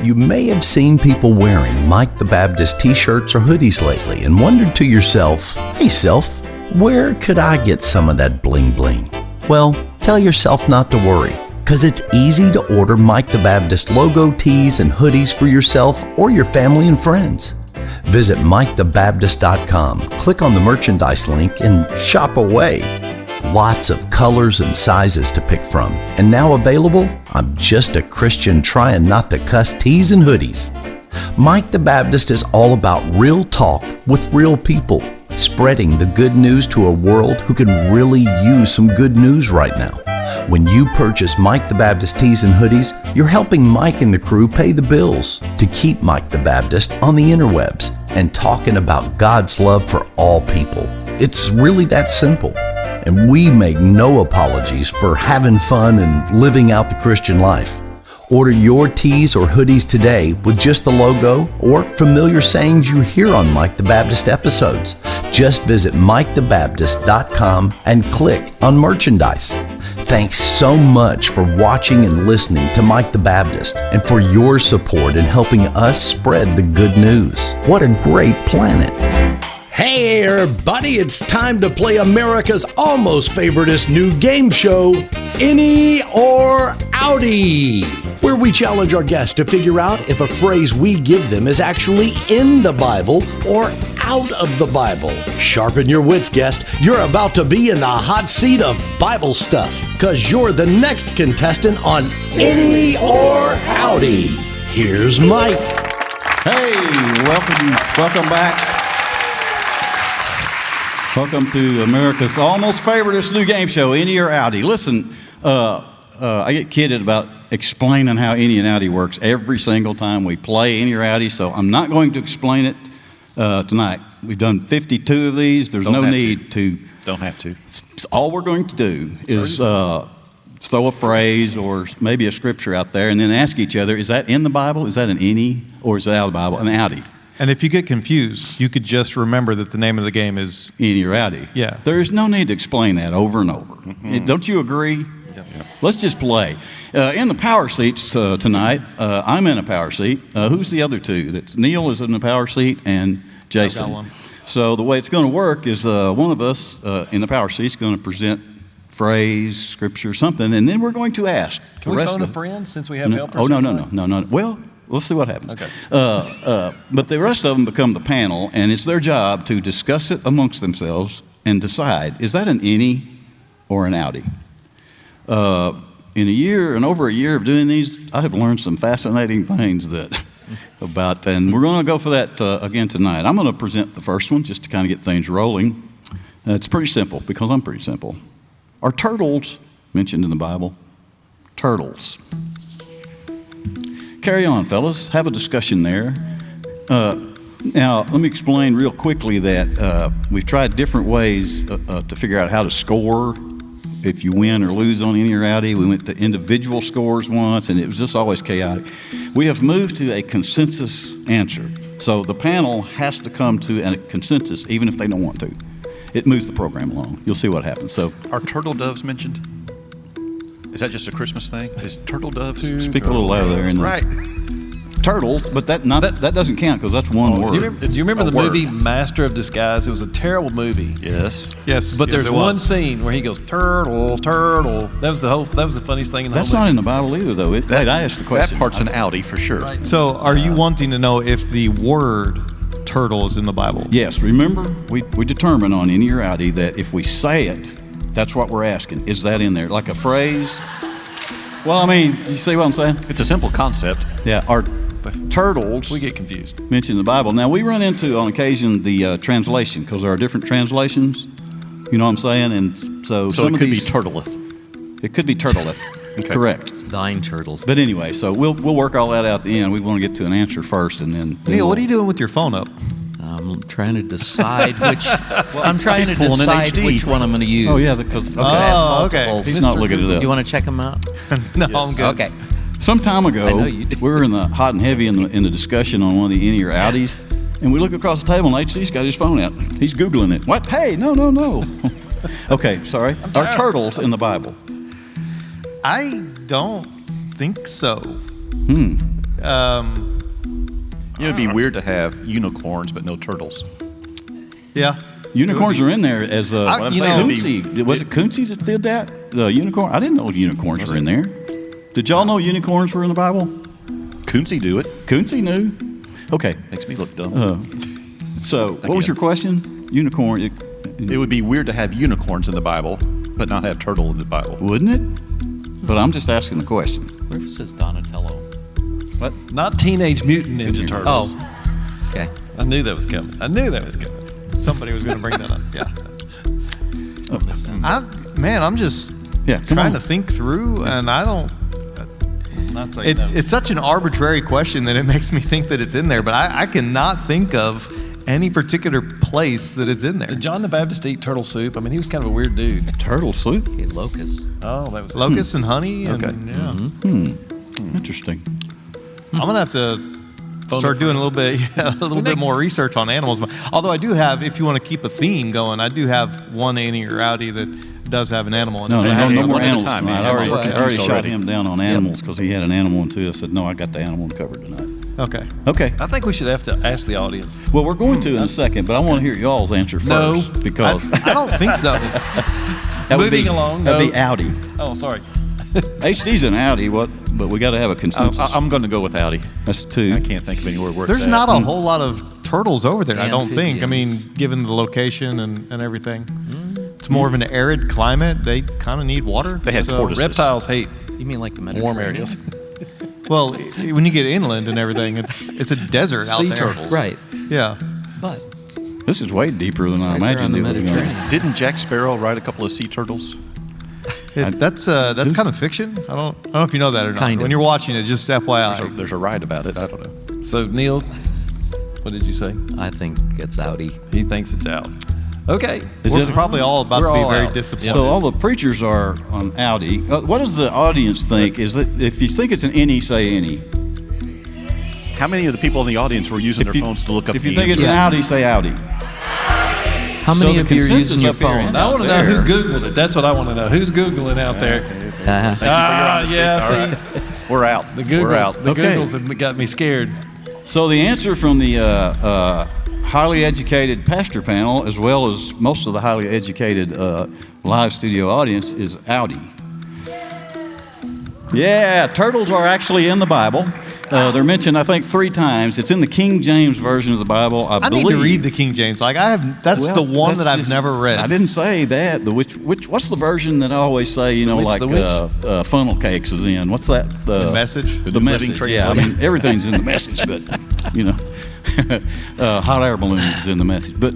Speaker 6: You may have seen people wearing Mike the Baptist t-shirts or hoodies lately and wondered to yourself, hey self, where could I get some of that bling bling? Well, tell yourself not to worry, because it's easy to order Mike the Baptist logo tees and hoodies for yourself or your family and friends. Visit MikeTheBaptist.com, click on the merchandise link, and shop away. Lots of colors and sizes to pick from. And now available, I'm Just a Christian Trying Not to Cuss tees and hoodies. Mike the Baptist is all about real talk with real people, spreading the good news to a world who can really use some good news right now. When you purchase Mike the Baptist tees and hoodies, you're helping Mike and the crew pay the bills to keep Mike the Baptist on the interwebs and talking about God's love for all people. It's really that simple. And we make no apologies for having fun and living out the Christian life. Order your tees or hoodies today with just the logo or familiar sayings you hear on Mike the Baptist episodes. Just visit MikeTheBaptist.com and click on merchandise. Thanks so much for watching and listening to Mike the Baptist and for your support in helping us spread the good news. What a great planet.
Speaker 7: Hey everybody, it's time to play America's almost favoriteest new game show, Inny or Outty, where we challenge our guests to figure out if a phrase we give them is actually in the Bible or out of the Bible. Sharpen your wits, guest. You're about to be in the hot seat of Bible stuff, because you're the next contestant on Inny or Outty. Here's Mike.
Speaker 1: Hey, welcome back. Welcome to America's almost favoriteest new game show, Inny or Outty. Listen, I get kidded about explaining how Inny and Outty works every single time we play Inny or Outty, so I'm not going to explain it tonight. We've done 52 of these. There's no need to.
Speaker 2: Don't have to.
Speaker 1: All we're going to do is throw a phrase or maybe a scripture out there and then ask each other, is that in the Bible? Is that an Inny? Or is it out of the Bible? An Outty?
Speaker 4: And if you get confused, you could just remember that the name of the game is
Speaker 1: Inny or Outty.
Speaker 4: Yeah.
Speaker 1: There is no need to explain that over and over. Don't you agree?
Speaker 2: Yeah.
Speaker 1: Let's just play. In the power seats tonight, I'm in a power seat. Who's the other two? Neil is in the power seat and Jason.
Speaker 4: I've got one.
Speaker 1: So the way it's going to work is one of us in the power seat is going to present phrase, scripture, something, and then we're going to ask.
Speaker 3: Can we phone a friend since we have help?
Speaker 1: Oh, no. Well, let's see what happens.
Speaker 3: Okay.
Speaker 1: But the rest of them become the panel, and it's their job to discuss it amongst themselves and decide, is that an Inny or an Outty? In over a year of doing these, I have learned some fascinating things and we're going to go for that again tonight. I'm going to present the first one just to kind of get things rolling. It's pretty simple because I'm pretty simple. Are turtles mentioned in the Bible? Turtles. Carry on, fellas. Have a discussion there. Now, let me explain real quickly that we've tried different ways to figure out how to score if you win or lose on Inny or Outty. We went to individual scores once, and it was just always chaotic. We have moved to a consensus answer. So the panel has to come to a consensus, even if they don't want to. It moves the program along. You'll see what happens. So,
Speaker 2: Are turtle doves mentioned? Is that just a Christmas thing? Is turtle doves?
Speaker 1: speak a little louder there.
Speaker 2: Right.
Speaker 1: Turtles, but that doesn't count because that's one word.
Speaker 3: Do you remember the
Speaker 2: word.
Speaker 3: movie Master of Disguise? It was a terrible movie.
Speaker 2: Yes.
Speaker 4: yes.
Speaker 3: But
Speaker 4: yes,
Speaker 3: there's
Speaker 4: it
Speaker 3: one
Speaker 4: was.
Speaker 3: scene where he goes, turtle, turtle. That was the funniest thing in the
Speaker 1: That's
Speaker 3: whole
Speaker 1: not
Speaker 3: movie.
Speaker 1: in the Bible either, though. Wait, I asked the question.
Speaker 2: That part's an Outty for sure.
Speaker 3: Right.
Speaker 4: So, are you wanting to know if the word turtle is in the Bible?
Speaker 1: Yes, remember, we determined on Inny or Outty that if we say it, that's what we're asking. Is that in there? Like a phrase? Well, I mean, you see what I'm saying?
Speaker 2: It's a simple concept.
Speaker 1: Yeah, are turtles
Speaker 3: We get confused.
Speaker 1: mentioned in the Bible? Now, we run into, on occasion, the translation, because there are different translations. You know what I'm saying? And so
Speaker 2: So
Speaker 1: some
Speaker 2: it
Speaker 1: of
Speaker 2: could
Speaker 1: these,
Speaker 2: be turtleth.
Speaker 1: It could be turtleth.
Speaker 2: Okay.
Speaker 1: Correct.
Speaker 5: It's thine turtles.
Speaker 1: But anyway, so we'll work all that out at the end. We want to get to an answer first, and then
Speaker 4: Neil, what are you doing with your phone up?
Speaker 5: I'm trying to decide which. I'm trying to
Speaker 2: pulling an
Speaker 5: decide
Speaker 2: HD.
Speaker 5: which one I'm going to use.
Speaker 1: Oh, yeah, because
Speaker 5: I have
Speaker 4: Oh, okay.
Speaker 5: multiples.
Speaker 1: he's not looking it up.
Speaker 5: You want to check them out?
Speaker 4: No, I'm good.
Speaker 5: Okay.
Speaker 1: Some time
Speaker 5: I
Speaker 1: ago,
Speaker 5: know you did.
Speaker 1: we were in the hot and heavy in the discussion on one of the Inny or Outties, and we look across the table, and HC's got his phone out. He's Googling it. What? Hey, no. Okay, sorry. Are turtles in the Bible?
Speaker 4: I don't think so.
Speaker 2: It would be weird to have unicorns but no turtles.
Speaker 4: Yeah.
Speaker 1: Unicorns are in there as
Speaker 4: I-
Speaker 2: I'm
Speaker 4: you
Speaker 2: saying
Speaker 4: know-
Speaker 2: it'd be-
Speaker 1: Koontz. Was it Koontz that did that? The unicorn? I didn't know unicorns were in there. Did y'all know unicorns were in the Bible?
Speaker 2: Koontzy do it.
Speaker 1: Koontz knew. Okay.
Speaker 2: Makes me look dumb.
Speaker 1: So, what was
Speaker 2: Again.
Speaker 1: your question? Unicorn.
Speaker 2: It would be weird to have unicorns in the Bible, but not have turtle in the Bible.
Speaker 1: Wouldn't it? But I'm just asking the question.
Speaker 5: What if it says Donatello?
Speaker 3: What? Not Teenage Mutant Ninja Turtles.
Speaker 5: Oh, okay.
Speaker 3: I knew that was coming.
Speaker 4: Somebody was going to bring that up. Yeah.
Speaker 5: Oh.
Speaker 4: I'm just
Speaker 1: Yeah, come
Speaker 4: trying
Speaker 1: on.
Speaker 4: to think through, and I don't.
Speaker 3: Not saying no.
Speaker 4: It's such an arbitrary question that it makes me think that it's in there, but I cannot think of any particular place that it's in there.
Speaker 3: Did John the Baptist eat turtle soup? I mean, he was kind of a weird dude.
Speaker 1: Turtle soup?
Speaker 5: Okay, locust.
Speaker 3: Oh, that was
Speaker 4: Locusts and honey. And,
Speaker 3: Okay.
Speaker 4: Yeah.
Speaker 1: Interesting.
Speaker 4: I'm gonna have to start doing a little bit more research on animals. Although I do have, if you want to keep a theme going, I do have one Inny or Outty that does have an animal in
Speaker 1: No,
Speaker 4: it.
Speaker 1: no,
Speaker 2: Hey,
Speaker 1: no more
Speaker 2: one at a
Speaker 1: animals
Speaker 2: time,
Speaker 1: tonight.
Speaker 2: man.
Speaker 1: I already,
Speaker 2: We're
Speaker 1: I already
Speaker 2: confused
Speaker 1: shot
Speaker 2: already.
Speaker 1: him down on animals because he had an animal one too. I said, no, I got the animal one covered tonight.
Speaker 4: Okay.
Speaker 1: Okay.
Speaker 3: I think we should have to ask the audience.
Speaker 1: Well, we're going to in a second, but I want to hear y'all's answer first.
Speaker 3: No.
Speaker 1: Because
Speaker 4: I don't think so.
Speaker 1: that would
Speaker 3: Moving
Speaker 1: be,
Speaker 3: along,
Speaker 1: That'd
Speaker 3: no.
Speaker 1: be Outty.
Speaker 3: Oh, sorry.
Speaker 1: HD's an Outty, but we got to have a consensus.
Speaker 2: I'm going to go with Outty.
Speaker 1: That's two.
Speaker 2: I can't think of anywhere where
Speaker 4: There's
Speaker 2: it's at.
Speaker 4: not a whole lot of turtles over there, I don't think. I mean,
Speaker 5: Amphibians.
Speaker 4: given the location and everything. It's more of an arid climate. They kind of need water.
Speaker 2: They had tortoises.
Speaker 3: Reptiles hate
Speaker 5: You mean like the Mediterranean?
Speaker 3: warm areas.
Speaker 4: Well, when you get inland and everything, it's a desert out
Speaker 3: Sea
Speaker 4: there.
Speaker 3: turtles.
Speaker 5: Right.
Speaker 4: Yeah.
Speaker 5: But
Speaker 1: This is way deeper than I
Speaker 5: right there on
Speaker 1: imagined
Speaker 5: the
Speaker 1: it was going to be.
Speaker 5: Mediterranean.
Speaker 2: Didn't Jack Sparrow ride a couple of sea turtles?
Speaker 4: That's kind of fiction. I don't know if you know that or not.
Speaker 5: Kind of.
Speaker 4: When you're watching it, just FYI.
Speaker 2: There's a ride about it. I don't know.
Speaker 3: So, Neil, what did you say?
Speaker 5: I think it's Outty.
Speaker 3: He thinks it's out. Okay.
Speaker 1: Is
Speaker 4: We're
Speaker 1: it-
Speaker 4: probably all about
Speaker 3: We're
Speaker 4: to be
Speaker 3: all
Speaker 4: very
Speaker 3: out.
Speaker 4: disappointed.
Speaker 1: So all the preachers are on Outty. What does the audience think? Is that if you think it's an Inny, say Inny.
Speaker 2: How many of the people in the audience were using their phones to look up
Speaker 1: If
Speaker 2: the
Speaker 1: you think it's
Speaker 2: answer?
Speaker 1: an
Speaker 5: Yeah.
Speaker 1: Outty, say Outty.
Speaker 5: How many
Speaker 1: the
Speaker 5: of you are
Speaker 1: consensus
Speaker 5: using your
Speaker 1: up here is-
Speaker 5: phones?
Speaker 3: I want to know who
Speaker 1: There.
Speaker 3: Googled it. That's what I want to know. Who's Googling out there?
Speaker 2: Thank you for your honesty.
Speaker 3: yeah,
Speaker 2: All
Speaker 3: see,
Speaker 2: right. We're out.
Speaker 3: the Googles,
Speaker 2: We're out.
Speaker 3: the
Speaker 1: Okay.
Speaker 3: Googles have got me scared.
Speaker 1: So the answer from the highly educated pastor panel, as well as most of the highly educated live studio audience, is Outty. Yeah, turtles are actually in the Bible. They're mentioned, I think, 3 times. It's in the King James version of the Bible, I
Speaker 4: I
Speaker 1: believe.
Speaker 4: need to read the King James. Like that's
Speaker 1: Well,
Speaker 4: the one
Speaker 1: that's
Speaker 4: that I've
Speaker 1: just-
Speaker 4: never read.
Speaker 1: I didn't say that. The which what's the version that I always say? You know,
Speaker 3: Which,
Speaker 1: like
Speaker 3: the which?
Speaker 1: funnel cakes is in. What's that?
Speaker 4: The Message?
Speaker 1: The
Speaker 2: New Living
Speaker 1: message. Yeah, I
Speaker 2: Translation.
Speaker 1: mean everything's in the message, but you know, hot air balloons is in the message. But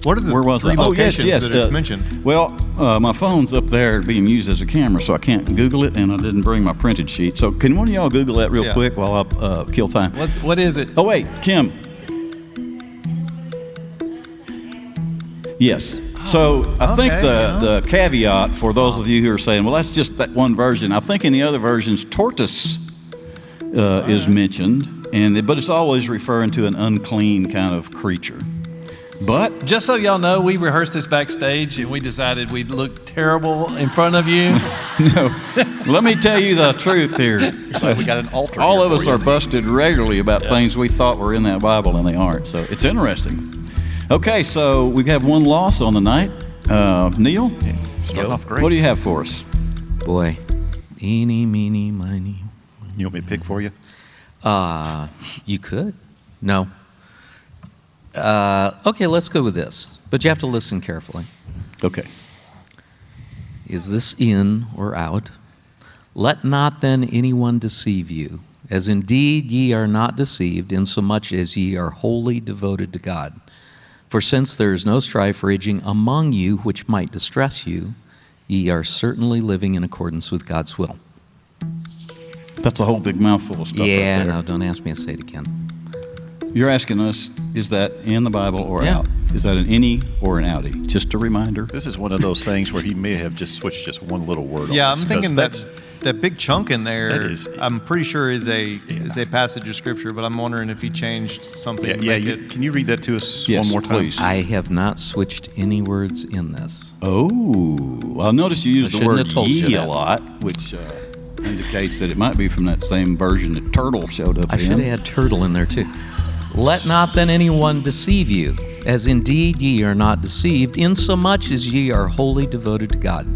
Speaker 4: What are the
Speaker 1: where was
Speaker 4: 3
Speaker 1: I? Oh, yes,
Speaker 4: locations
Speaker 1: yes.
Speaker 4: that it's mentioned?
Speaker 1: Well, my phone's up there being used as a camera, so I can't Google it, and I didn't bring my printed sheet. So can one of y'all Google that real
Speaker 4: Yeah.
Speaker 1: quick while I kill time?
Speaker 3: What is it?
Speaker 1: Oh, wait, Kim. Yes. So I think
Speaker 4: okay,
Speaker 1: the caveat for those of you who are saying, well, that's just that one version. I think in the other versions, tortoise is mentioned, but it's always referring to an unclean kind of creature. But
Speaker 3: Just so y'all know, we rehearsed this backstage and we decided we'd look terrible in front of you.
Speaker 1: no, let me tell you the truth here.
Speaker 2: We got an altar.
Speaker 1: All
Speaker 2: here
Speaker 1: of
Speaker 2: for
Speaker 1: us
Speaker 2: you.
Speaker 1: are busted regularly about things we thought were in that Bible and they aren't. So it's interesting. Okay, so we have one loss on the night. Neil,
Speaker 2: Starting off great.
Speaker 1: what do you have for us?
Speaker 5: Boy, eeny, meeny, miny.
Speaker 2: You want me to pick for you?
Speaker 5: You could. No. Okay, let's go with this. But you have to listen carefully.
Speaker 1: Okay.
Speaker 5: Is this in or out? Let not then anyone deceive you, as indeed ye are not deceived, insomuch as ye are wholly devoted to God. For since there is no strife raging among you which might distress you, ye are certainly living in accordance with God's will.
Speaker 1: That's a whole big mouthful of stuff
Speaker 5: Yeah,
Speaker 1: right there.
Speaker 5: no, don't ask me to say it again.
Speaker 1: You're asking us, is that in the Bible or
Speaker 5: Yeah.
Speaker 1: out? Is that an Inny or an Outy? Just a reminder.
Speaker 2: This is one of those things where he may have just switched just one little word.
Speaker 4: Yeah,
Speaker 2: on
Speaker 4: I'm
Speaker 2: us, 'cause
Speaker 4: thinking
Speaker 2: that's
Speaker 4: that big chunk in there.
Speaker 2: That is-
Speaker 4: I'm pretty sure is a passage of scripture, but I'm wondering if he changed something.
Speaker 2: Yeah,
Speaker 4: to
Speaker 2: yeah.
Speaker 4: make it.
Speaker 2: Can you read that to us
Speaker 1: Yes,
Speaker 2: one more time?
Speaker 1: please.
Speaker 5: I have not switched any words in this.
Speaker 1: Oh, well, I noticed you used the
Speaker 5: shouldn't
Speaker 1: word
Speaker 5: have told you
Speaker 1: ye a
Speaker 5: that.
Speaker 1: lot, which indicates that it might be from that same version that turtle showed up
Speaker 5: I
Speaker 1: in.
Speaker 5: should have had turtle in there too. Let not then anyone deceive you, as indeed ye are not deceived, insomuch as ye are wholly devoted to God.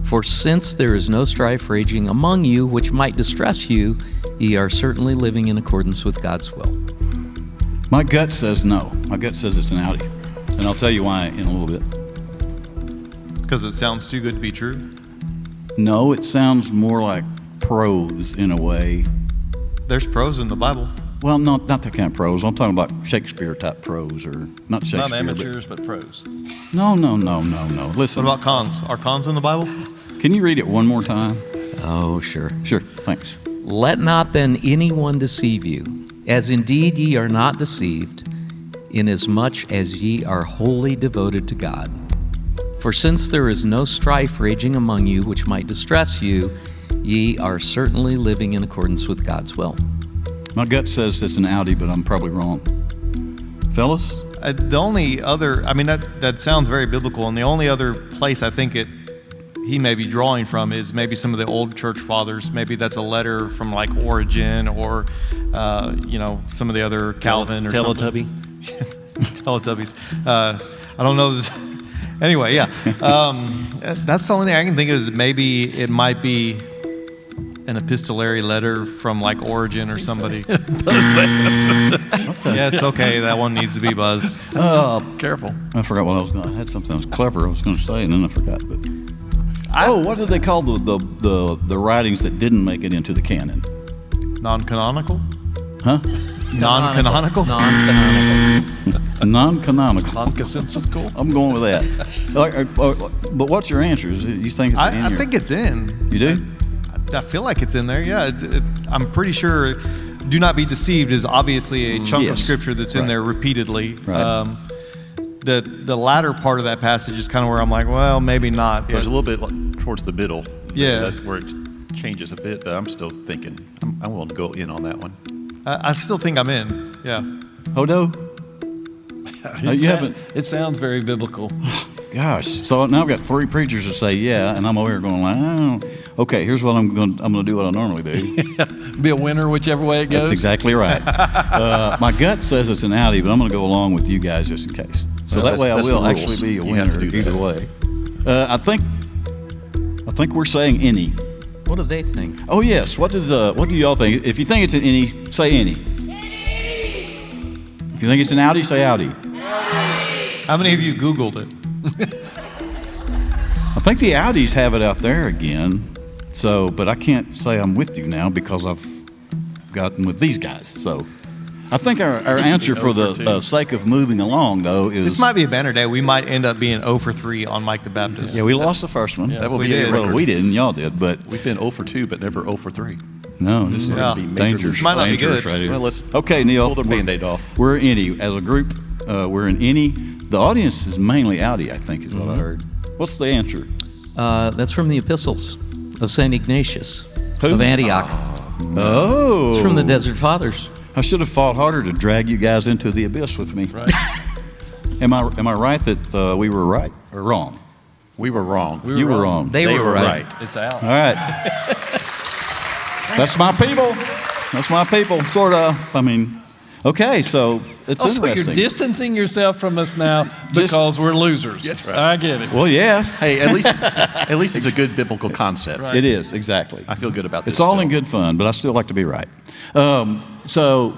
Speaker 5: For since there is no strife raging among you which might distress you, ye are certainly living in accordance with God's will.
Speaker 1: My gut says no. My gut says it's an Outy. And I'll tell you why in a little bit.
Speaker 4: Because it sounds too good to be true.
Speaker 1: No, it sounds more like prose in a way.
Speaker 4: There's prose in the Bible.
Speaker 1: Well, not that kind of prose. I'm talking about Shakespeare-type prose, or not Shakespeare.
Speaker 3: Not amateurs, but pros.
Speaker 1: No. Listen.
Speaker 4: What about cons? Are cons in the Bible?
Speaker 1: Can you read it one more time?
Speaker 5: Oh, sure.
Speaker 1: Sure, thanks.
Speaker 5: Let not then anyone deceive you, as indeed ye are not deceived, inasmuch as ye are wholly devoted to God. For since there is no strife raging among you which might distress you, ye are certainly living in accordance with God's will.
Speaker 1: My gut says it's an Outty, but I'm probably wrong. Fellas?
Speaker 4: The only other, that sounds very biblical, and the only other place I think he may be drawing from is maybe some of the old church fathers. Maybe that's a letter from like Origen or, some of the other Calvin or
Speaker 3: Teletubby.
Speaker 4: Teletubbies. I don't know. Anyway, yeah. That's the only thing I can think of is maybe it might be an epistolary letter from like Origen or somebody. Yes, okay, that one needs to be buzzed.
Speaker 3: Careful.
Speaker 1: I forgot what I was going to. I had something that was clever I was going to say, and then I forgot. But what did they call the writings that didn't make it into the canon?
Speaker 4: Non-canonical?
Speaker 1: Huh?
Speaker 4: Non-canonical?
Speaker 5: Non-canonical.
Speaker 1: Non-canonical.
Speaker 3: Non-consensical.
Speaker 1: I'm going with that. But what's your answer? You think it's in
Speaker 4: I
Speaker 1: here?
Speaker 4: think it's in.
Speaker 1: You do?
Speaker 4: I feel like it's in there. Yeah, I'm pretty sure. Do not be deceived is obviously a chunk of scripture that's in there repeatedly.
Speaker 1: Right.
Speaker 4: The latter part of that passage is kind of where I'm like, well, maybe not.
Speaker 2: There's a little bit towards the middle.
Speaker 4: Yeah.
Speaker 2: That's where it changes a bit, but I'm still thinking, I'm willing to go in on that one.
Speaker 4: I still think I'm in. Yeah.
Speaker 1: Hodo?
Speaker 3: It sounds very biblical.
Speaker 1: Gosh. So now I've got three preachers that say yeah, and I'm over here going like, oh. Okay, here's what I'm going to do what I normally do.
Speaker 3: Be a winner whichever way it goes.
Speaker 1: That's exactly right. My gut says it's an Outty, but I'm going to go along with you guys just in case. So
Speaker 2: Well,
Speaker 1: that way I
Speaker 2: that's
Speaker 1: will
Speaker 2: the
Speaker 1: actually
Speaker 2: rules.
Speaker 1: be a
Speaker 2: You have to
Speaker 1: winner
Speaker 2: do
Speaker 1: either
Speaker 2: that.
Speaker 1: way. I think we're saying Inny.
Speaker 5: What do they think?
Speaker 1: Oh yes. What do y'all think? If you think it's an Inny, say Inny. If you think it's an Outty, say Outty.
Speaker 4: How many of you Googled it?
Speaker 1: I think the Outties have it out there again. So, but I can't say I'm with you now because I've gotten with these guys. So, I think our answer for the sake of moving along, though, is
Speaker 4: This might be a banner day. We might end up being 0 for 3 on Mike the Baptist.
Speaker 1: yeah, we lost the first one.
Speaker 2: That will
Speaker 4: we
Speaker 2: be a
Speaker 4: did.
Speaker 2: record.
Speaker 1: Well, we didn't, y'all did, but
Speaker 2: We've been 0 for 2, but never 0 for 3.
Speaker 1: no, this is
Speaker 4: Yeah.
Speaker 1: gonna be dangerous.
Speaker 4: This might not be
Speaker 1: dangerous
Speaker 4: good.
Speaker 1: right here.
Speaker 2: Well, let's
Speaker 1: Okay, Neil,
Speaker 2: pull the Band-Aid off.
Speaker 1: We're Inny as a group. We're in Inny. The audience is mainly Outty, I think, is what I heard. What's the answer?
Speaker 5: That's from the epistles of St. Ignatius
Speaker 1: Who?
Speaker 5: of Antioch.
Speaker 1: Oh,
Speaker 5: It's from the Desert Fathers.
Speaker 1: I should have fought harder to drag you guys into the abyss with me.
Speaker 3: Right.
Speaker 1: Am I right that we were right or wrong?
Speaker 2: We were wrong.
Speaker 1: You were wrong.
Speaker 5: They were right.
Speaker 3: It's out.
Speaker 1: All right. That's my people. That's my people, sort of. I mean, okay, so it's
Speaker 3: Oh, so you're
Speaker 1: interesting.
Speaker 3: distancing yourself from us now because we're losers.
Speaker 2: That's right.
Speaker 3: I get it.
Speaker 1: Well, yes,
Speaker 2: Hey, at least it's a good biblical concept.
Speaker 1: it is, exactly.
Speaker 2: I feel good about this.
Speaker 1: It's all
Speaker 2: still.
Speaker 1: in good fun, but I still like to be right. So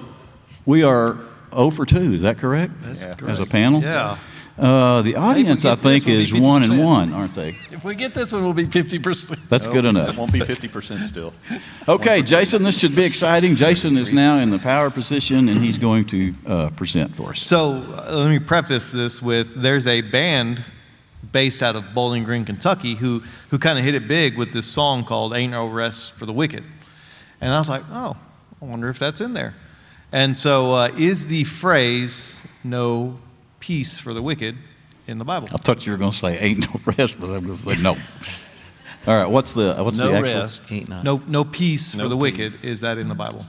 Speaker 1: we are 0 for 2, is that correct?
Speaker 3: That's
Speaker 2: Yeah.
Speaker 3: correct.
Speaker 1: As a panel?
Speaker 4: Yeah.
Speaker 1: The audience, I
Speaker 3: get this,
Speaker 1: think,
Speaker 3: we'll be
Speaker 1: is 1 and
Speaker 3: 50%.
Speaker 1: 1, aren't they?
Speaker 3: If we get this one, we'll be 50%.
Speaker 1: That's good
Speaker 2: It
Speaker 1: enough.
Speaker 2: won't be 50% still.
Speaker 1: Okay, Jason, this should be exciting. Jason is now in the power position, and he's going to present for us.
Speaker 4: So let me preface this with there's a band based out of Bowling Green, Kentucky, who kind of hit it big with this song called "Ain't No Rest for the Wicked," and I was like, oh, I wonder if that's in there. And so, is the phrase "no peace for the wicked" in the Bible?
Speaker 1: I thought you were going to say ain't no rest, but I'm going to say no. All right, what's the
Speaker 3: No
Speaker 1: actual?
Speaker 3: rest.
Speaker 5: Ain't not.
Speaker 4: No peace for
Speaker 3: No
Speaker 4: the wicked.
Speaker 3: peace.
Speaker 4: Is that in the Bible?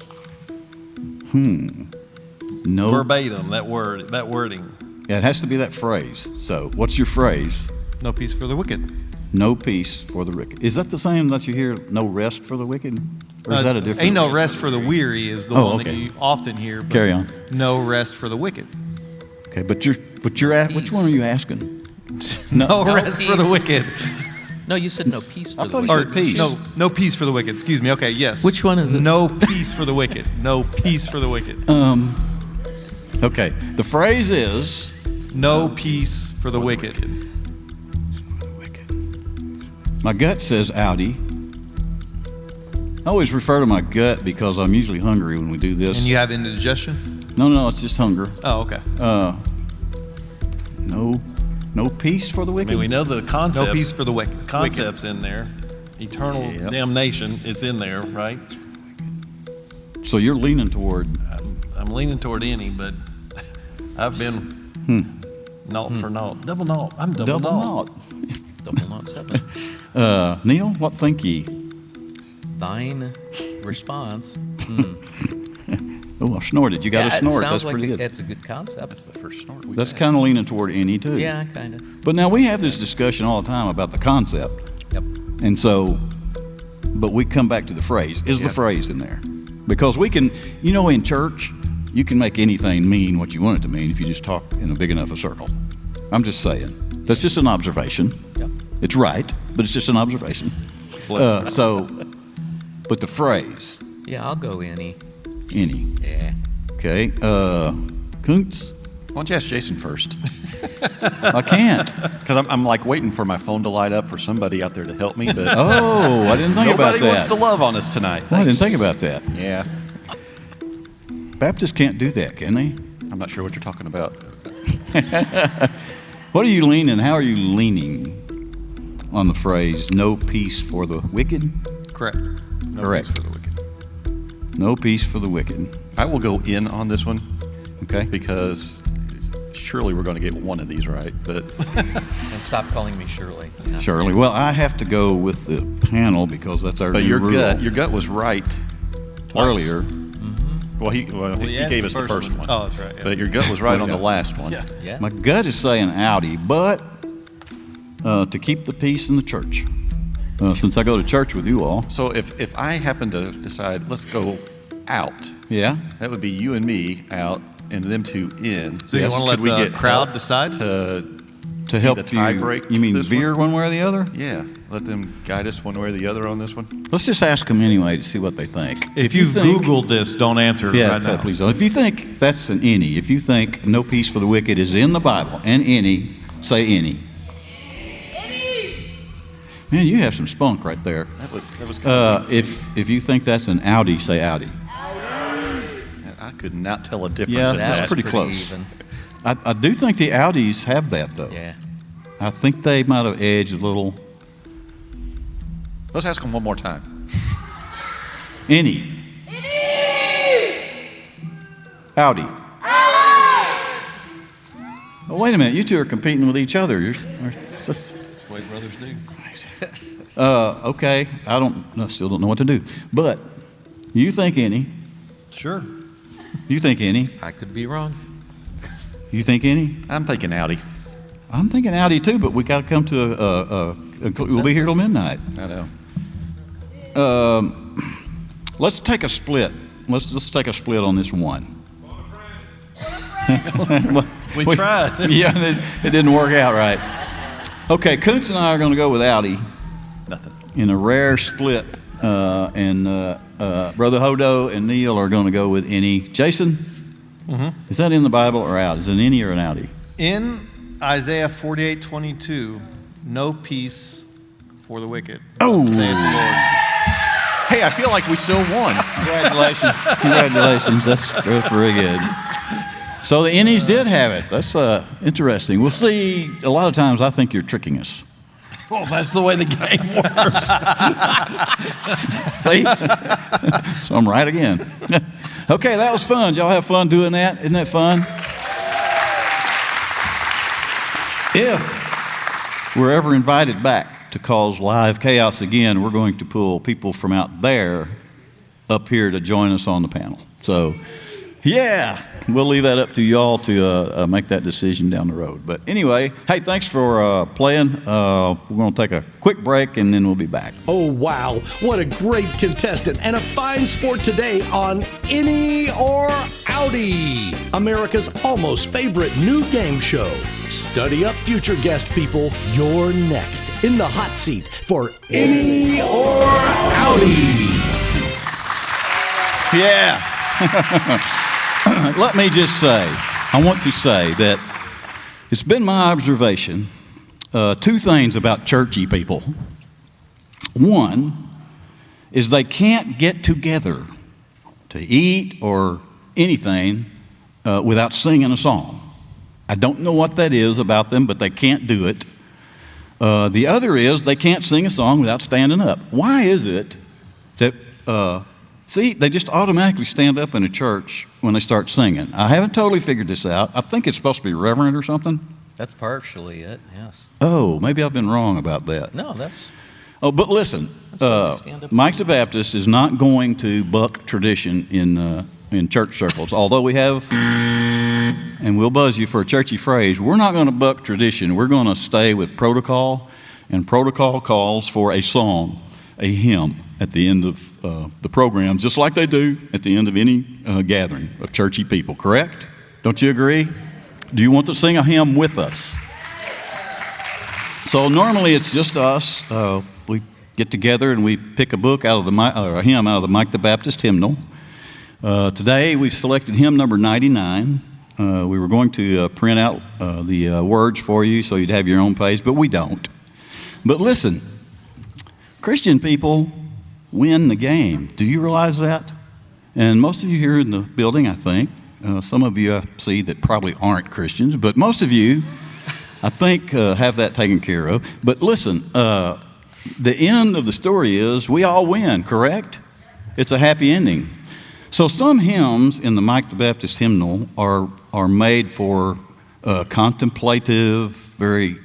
Speaker 1: No.
Speaker 3: Verbatim, that wording.
Speaker 1: Yeah, it has to be that phrase. So, what's your phrase?
Speaker 4: No peace for the wicked.
Speaker 1: No peace for the wicked. Is that the same that you hear? No rest for the wicked, or is that a different?
Speaker 4: Ain't no rest for the weary is the
Speaker 1: Oh,
Speaker 4: one
Speaker 1: okay.
Speaker 4: that you often hear. But
Speaker 1: Carry on.
Speaker 4: No rest for the wicked.
Speaker 1: Okay, but you're at which one are you asking?
Speaker 4: No rest for the wicked.
Speaker 5: No, you said no peace for
Speaker 1: I
Speaker 5: the
Speaker 1: thought he
Speaker 5: wicked.
Speaker 1: said peace.
Speaker 4: No peace for the wicked. Excuse me. Okay, yes.
Speaker 5: Which one is it?
Speaker 4: No peace for the wicked. No peace for the wicked.
Speaker 1: Okay, the phrase is
Speaker 4: No peace for the wicked.
Speaker 1: My gut says Outty. I always refer to my gut because I'm usually hungry when we do this.
Speaker 4: And you have indigestion?
Speaker 1: No, it's just hunger.
Speaker 4: Oh, okay.
Speaker 1: No peace for the
Speaker 3: I
Speaker 1: wicked.
Speaker 3: mean, we know the concept.
Speaker 4: No peace for the wicked.
Speaker 3: Concept's in there. Eternal
Speaker 2: Yep.
Speaker 3: damnation is in there, right?
Speaker 1: So you're leaning toward.
Speaker 3: I'm leaning toward any, but I've been naught for naught. Double naught. I'm double naught.
Speaker 5: Double not seven.
Speaker 1: Neil, what think ye?
Speaker 5: Thine response.
Speaker 1: Oh, I snorted. You got
Speaker 5: Yeah,
Speaker 1: a snort.
Speaker 5: It sounds
Speaker 1: That's
Speaker 5: like
Speaker 1: pretty good.
Speaker 5: That's a good concept.
Speaker 2: That's the first snort we've
Speaker 1: That's
Speaker 2: had.
Speaker 1: kind of leaning toward any too.
Speaker 5: Yeah, kind of.
Speaker 1: But now we have this discussion all the time about the concept.
Speaker 5: Yep.
Speaker 1: And so, but we come back to the phrase. Is the phrase in there? Because we can, in church, you can make anything mean what you want it to mean if you just talk in a big enough a circle. I'm just saying. That's just an observation.
Speaker 5: Yep.
Speaker 1: It's right, but it's just an observation. But the phrase,
Speaker 5: Yeah, I'll go any. Yeah.
Speaker 1: Okay. Koontz?
Speaker 2: Why don't you ask Jason first?
Speaker 1: I can't.
Speaker 2: Because I'm like waiting for my phone to light up for somebody out there to help me, but
Speaker 1: Oh, I didn't think about
Speaker 2: nobody
Speaker 1: that.
Speaker 2: wants to love on us tonight.
Speaker 1: I didn't
Speaker 2: Thanks.
Speaker 1: think about that.
Speaker 2: Yeah.
Speaker 1: Baptists can't do that, can they?
Speaker 2: I'm not sure what you're talking about.
Speaker 1: What are you leaning? How are you leaning on the phrase, no peace for the wicked?
Speaker 4: Correct.
Speaker 2: No
Speaker 1: Correct.
Speaker 2: peace for the wicked.
Speaker 1: No peace for the wicked.
Speaker 2: I will go in on this one
Speaker 1: Okay.
Speaker 2: because surely we're going to get one of these right. But
Speaker 5: And stop calling me Shirley. Yeah.
Speaker 1: Shirley. Well, I have to go with the panel because that's our new
Speaker 2: your
Speaker 1: rule.
Speaker 2: gut was right twice.
Speaker 1: Earlier.
Speaker 2: Well, he
Speaker 3: he asked
Speaker 2: gave
Speaker 3: the
Speaker 2: us the
Speaker 3: first
Speaker 2: first
Speaker 3: one.
Speaker 2: one.
Speaker 4: Oh, that's right. Yeah.
Speaker 2: But your gut was right on the last one.
Speaker 3: Yeah.
Speaker 5: Yeah.
Speaker 1: My gut is saying Outty, but to keep the peace in the church. Since I go to church with you all.
Speaker 2: So if I happen to decide, let's go out,
Speaker 1: Yeah.
Speaker 2: that would be you and me out and them two in.
Speaker 4: So you want to let
Speaker 2: Could we
Speaker 4: the
Speaker 2: get
Speaker 4: crowd
Speaker 2: help
Speaker 4: decide?
Speaker 1: To help
Speaker 2: the
Speaker 1: you.
Speaker 2: tie break
Speaker 1: You mean
Speaker 2: this
Speaker 1: veer one way or the other?
Speaker 2: Yeah, let them guide us one way or the other on this one.
Speaker 1: Let's just ask them anyway to see what they think.
Speaker 4: If you've
Speaker 1: think-
Speaker 4: Googled this, don't answer
Speaker 1: Yeah,
Speaker 4: right now.
Speaker 1: please don't. If you think that's an Inny, if you think no peace for the wicked is in the Bible and Inny, say Inny. Man, you have some spunk right there.
Speaker 2: That was kind of
Speaker 1: If you think that's an Outty, say Outty.
Speaker 2: I could not tell a difference
Speaker 1: Yeah,
Speaker 2: in
Speaker 1: that's
Speaker 2: that.
Speaker 1: pretty close.
Speaker 5: Even.
Speaker 1: I do think the Outties have that though.
Speaker 5: Yeah.
Speaker 1: I think they might have edged a little.
Speaker 2: Let's ask them one more time.
Speaker 1: Inny. Outty. Oh, wait a minute. You two are competing with each other.
Speaker 3: That's the way brothers do.
Speaker 1: Okay. I still don't know what to do. But you think Inny.
Speaker 3: Sure.
Speaker 1: You think Inny.
Speaker 5: I could be wrong.
Speaker 1: You think Inny.
Speaker 2: I'm thinking Outty.
Speaker 1: I'm thinking Outty too, but we got to come to we'll be here till midnight.
Speaker 2: I know.
Speaker 1: Let's take a split. Let's take a split on this one.
Speaker 3: We tried.
Speaker 1: Yeah, it didn't work out right. Okay, Koontz and I are going to go with Outty
Speaker 2: Nothing.
Speaker 1: in a rare split, and Brother Hodo and Neil are going to go with Inny. Jason, is that in the Bible or out? Is it an Inny or an Outty?
Speaker 4: In Isaiah 48:22, no peace for the wicked.
Speaker 1: Oh.
Speaker 4: Saith the Lord.
Speaker 2: Hey, I feel like we still won.
Speaker 1: Congratulations. Congratulations. That's very good. So the Innies did have it. That's interesting. We'll see. A lot of times I think you're tricking us.
Speaker 3: Well, that's the way the game works.
Speaker 1: See? So I'm right again. Okay, that was fun. Did y'all have fun doing that? Isn't that fun? If we're ever invited back to cause live chaos again, we're going to pull people from out there up here to join us on the panel. So, yeah, we'll leave that up to y'all to make that decision down the road. But anyway, hey, thanks for playing. We're going to take a quick break and then we'll be back.
Speaker 7: Oh, wow. What a great contestant and a fine sport today on Inny or Outty, America's almost favorite new game show. Study up, future guest people. You're next in the hot seat for Inny or Outty.
Speaker 1: Yeah. Let me just say, I want to say that it's been my observation, two things about churchy people. One is they can't get together to eat or anything without singing a song. I don't know what that is about them, but they can't do it. The other is they can't sing a song without standing up. Why is it that, they just automatically stand up in a church when they start singing? I haven't totally figured this out. I think it's supposed to be reverent or something.
Speaker 5: That's partially it, yes.
Speaker 1: Oh, maybe I've been wrong about that.
Speaker 5: No, that's...
Speaker 1: Oh, but listen, Mike the Baptist is not going to buck tradition in church circles, although we have, and we'll buzz you for a churchy phrase, we're not going to buck tradition. We're going to stay with protocol, and protocol calls for a song, a hymn at the end of the program, just like they do at the end of any gathering of churchy people, correct? Don't you agree? Do you want to sing a hymn with us? So normally it's just us. We get together and we pick a book out of a hymn out of the Mike the Baptist Hymnal. Today we've selected hymn number 99. We were going to print out the words for you so you'd have your own page, but we don't. But listen, Christian people win the game. Do you realize that? And most of you here in the building, I think, some of you I see that probably aren't Christians, but most of you, I think, have that taken care of. But listen, the end of the story is we all win, correct? It's a happy ending. So some hymns in the Mike the Baptist Hymnal are made for contemplative, very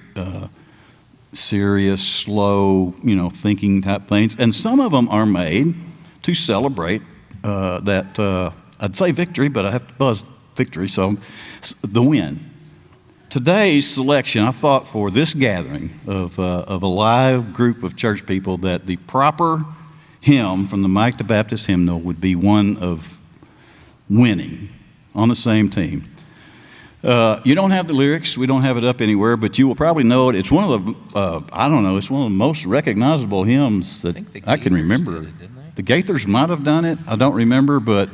Speaker 1: serious, slow, thinking type things. And some of them are made to celebrate that, I'd say victory, but I have to buzz victory, so the win. Today's selection, I thought for this gathering of a live group of church people that the proper hymn from the Mike the Baptist Hymnal would be one of winning on the same team. You don't have the lyrics. We don't have it up anywhere, but you will probably know it. It's one of the, it's one of the most recognizable hymns that I can remember.
Speaker 5: Did it, didn't they?
Speaker 1: The Gaithers might have done it. I don't remember, but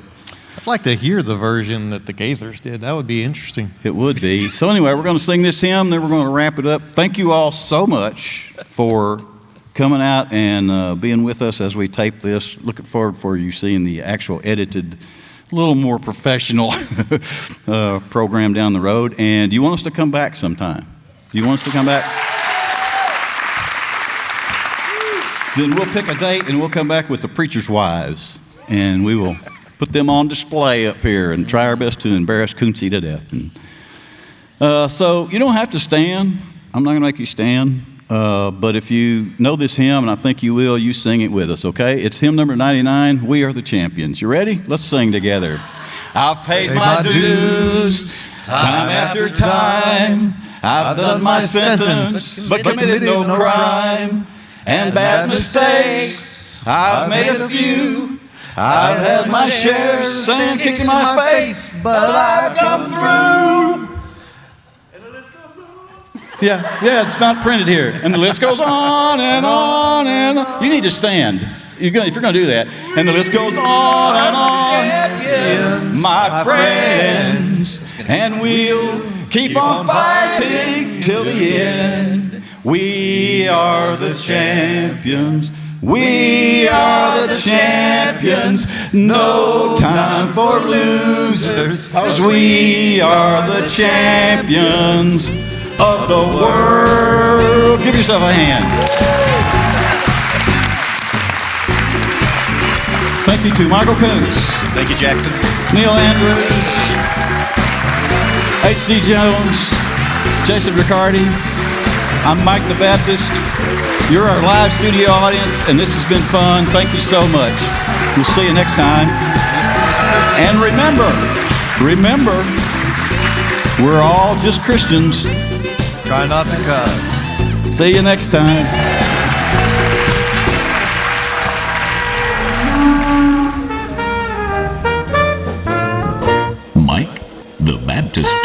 Speaker 4: I'd like to hear the version that the Gaithers did. That would be interesting.
Speaker 1: it would be. So anyway, we're going to sing this hymn, then we're going to wrap it up. Thank you all so much for coming out and being with us as we tape this. Looking forward for you seeing the actual edited, a little more professional program down the road. And do you want us to come back sometime? Do you want us to come back? Then we'll pick a date and we'll come back with the preacher's wives. And we will put them on display up here and try our best to embarrass Koontzy to death. And, so you don't have to stand. I'm not going to make you stand. But if you know this hymn, and I think you will, you sing it with us, okay? It's hymn number 99, We Are the Champions. You ready? Let's sing together. I've paid my dues time after time. I've done my sentence, but committed no crime. And bad mistakes, I've made a few. I've had my share, sand kicked in my face, but I've come through. Yeah, it's not printed here. And the list goes on and on and on. You need to stand if you're going to do that. And the list goes on and on. My friends, and we'll keep on fighting till the end. We are the champions. We are the champions. No time for losers, 'cause we are the champions of the world. Give yourself a hand. Thank you to Michael Koontz.
Speaker 2: Thank you, Jackson.
Speaker 1: Neil Andrews. H.D. Jones. Jason Ricciardi. I'm Mike the Baptist. You're our live studio audience, and this has been fun. Thank you so much. We'll see you next time. And remember, we're all just Christians.
Speaker 4: Try not to cuss.
Speaker 1: See you next time.
Speaker 6: Mike the Baptist.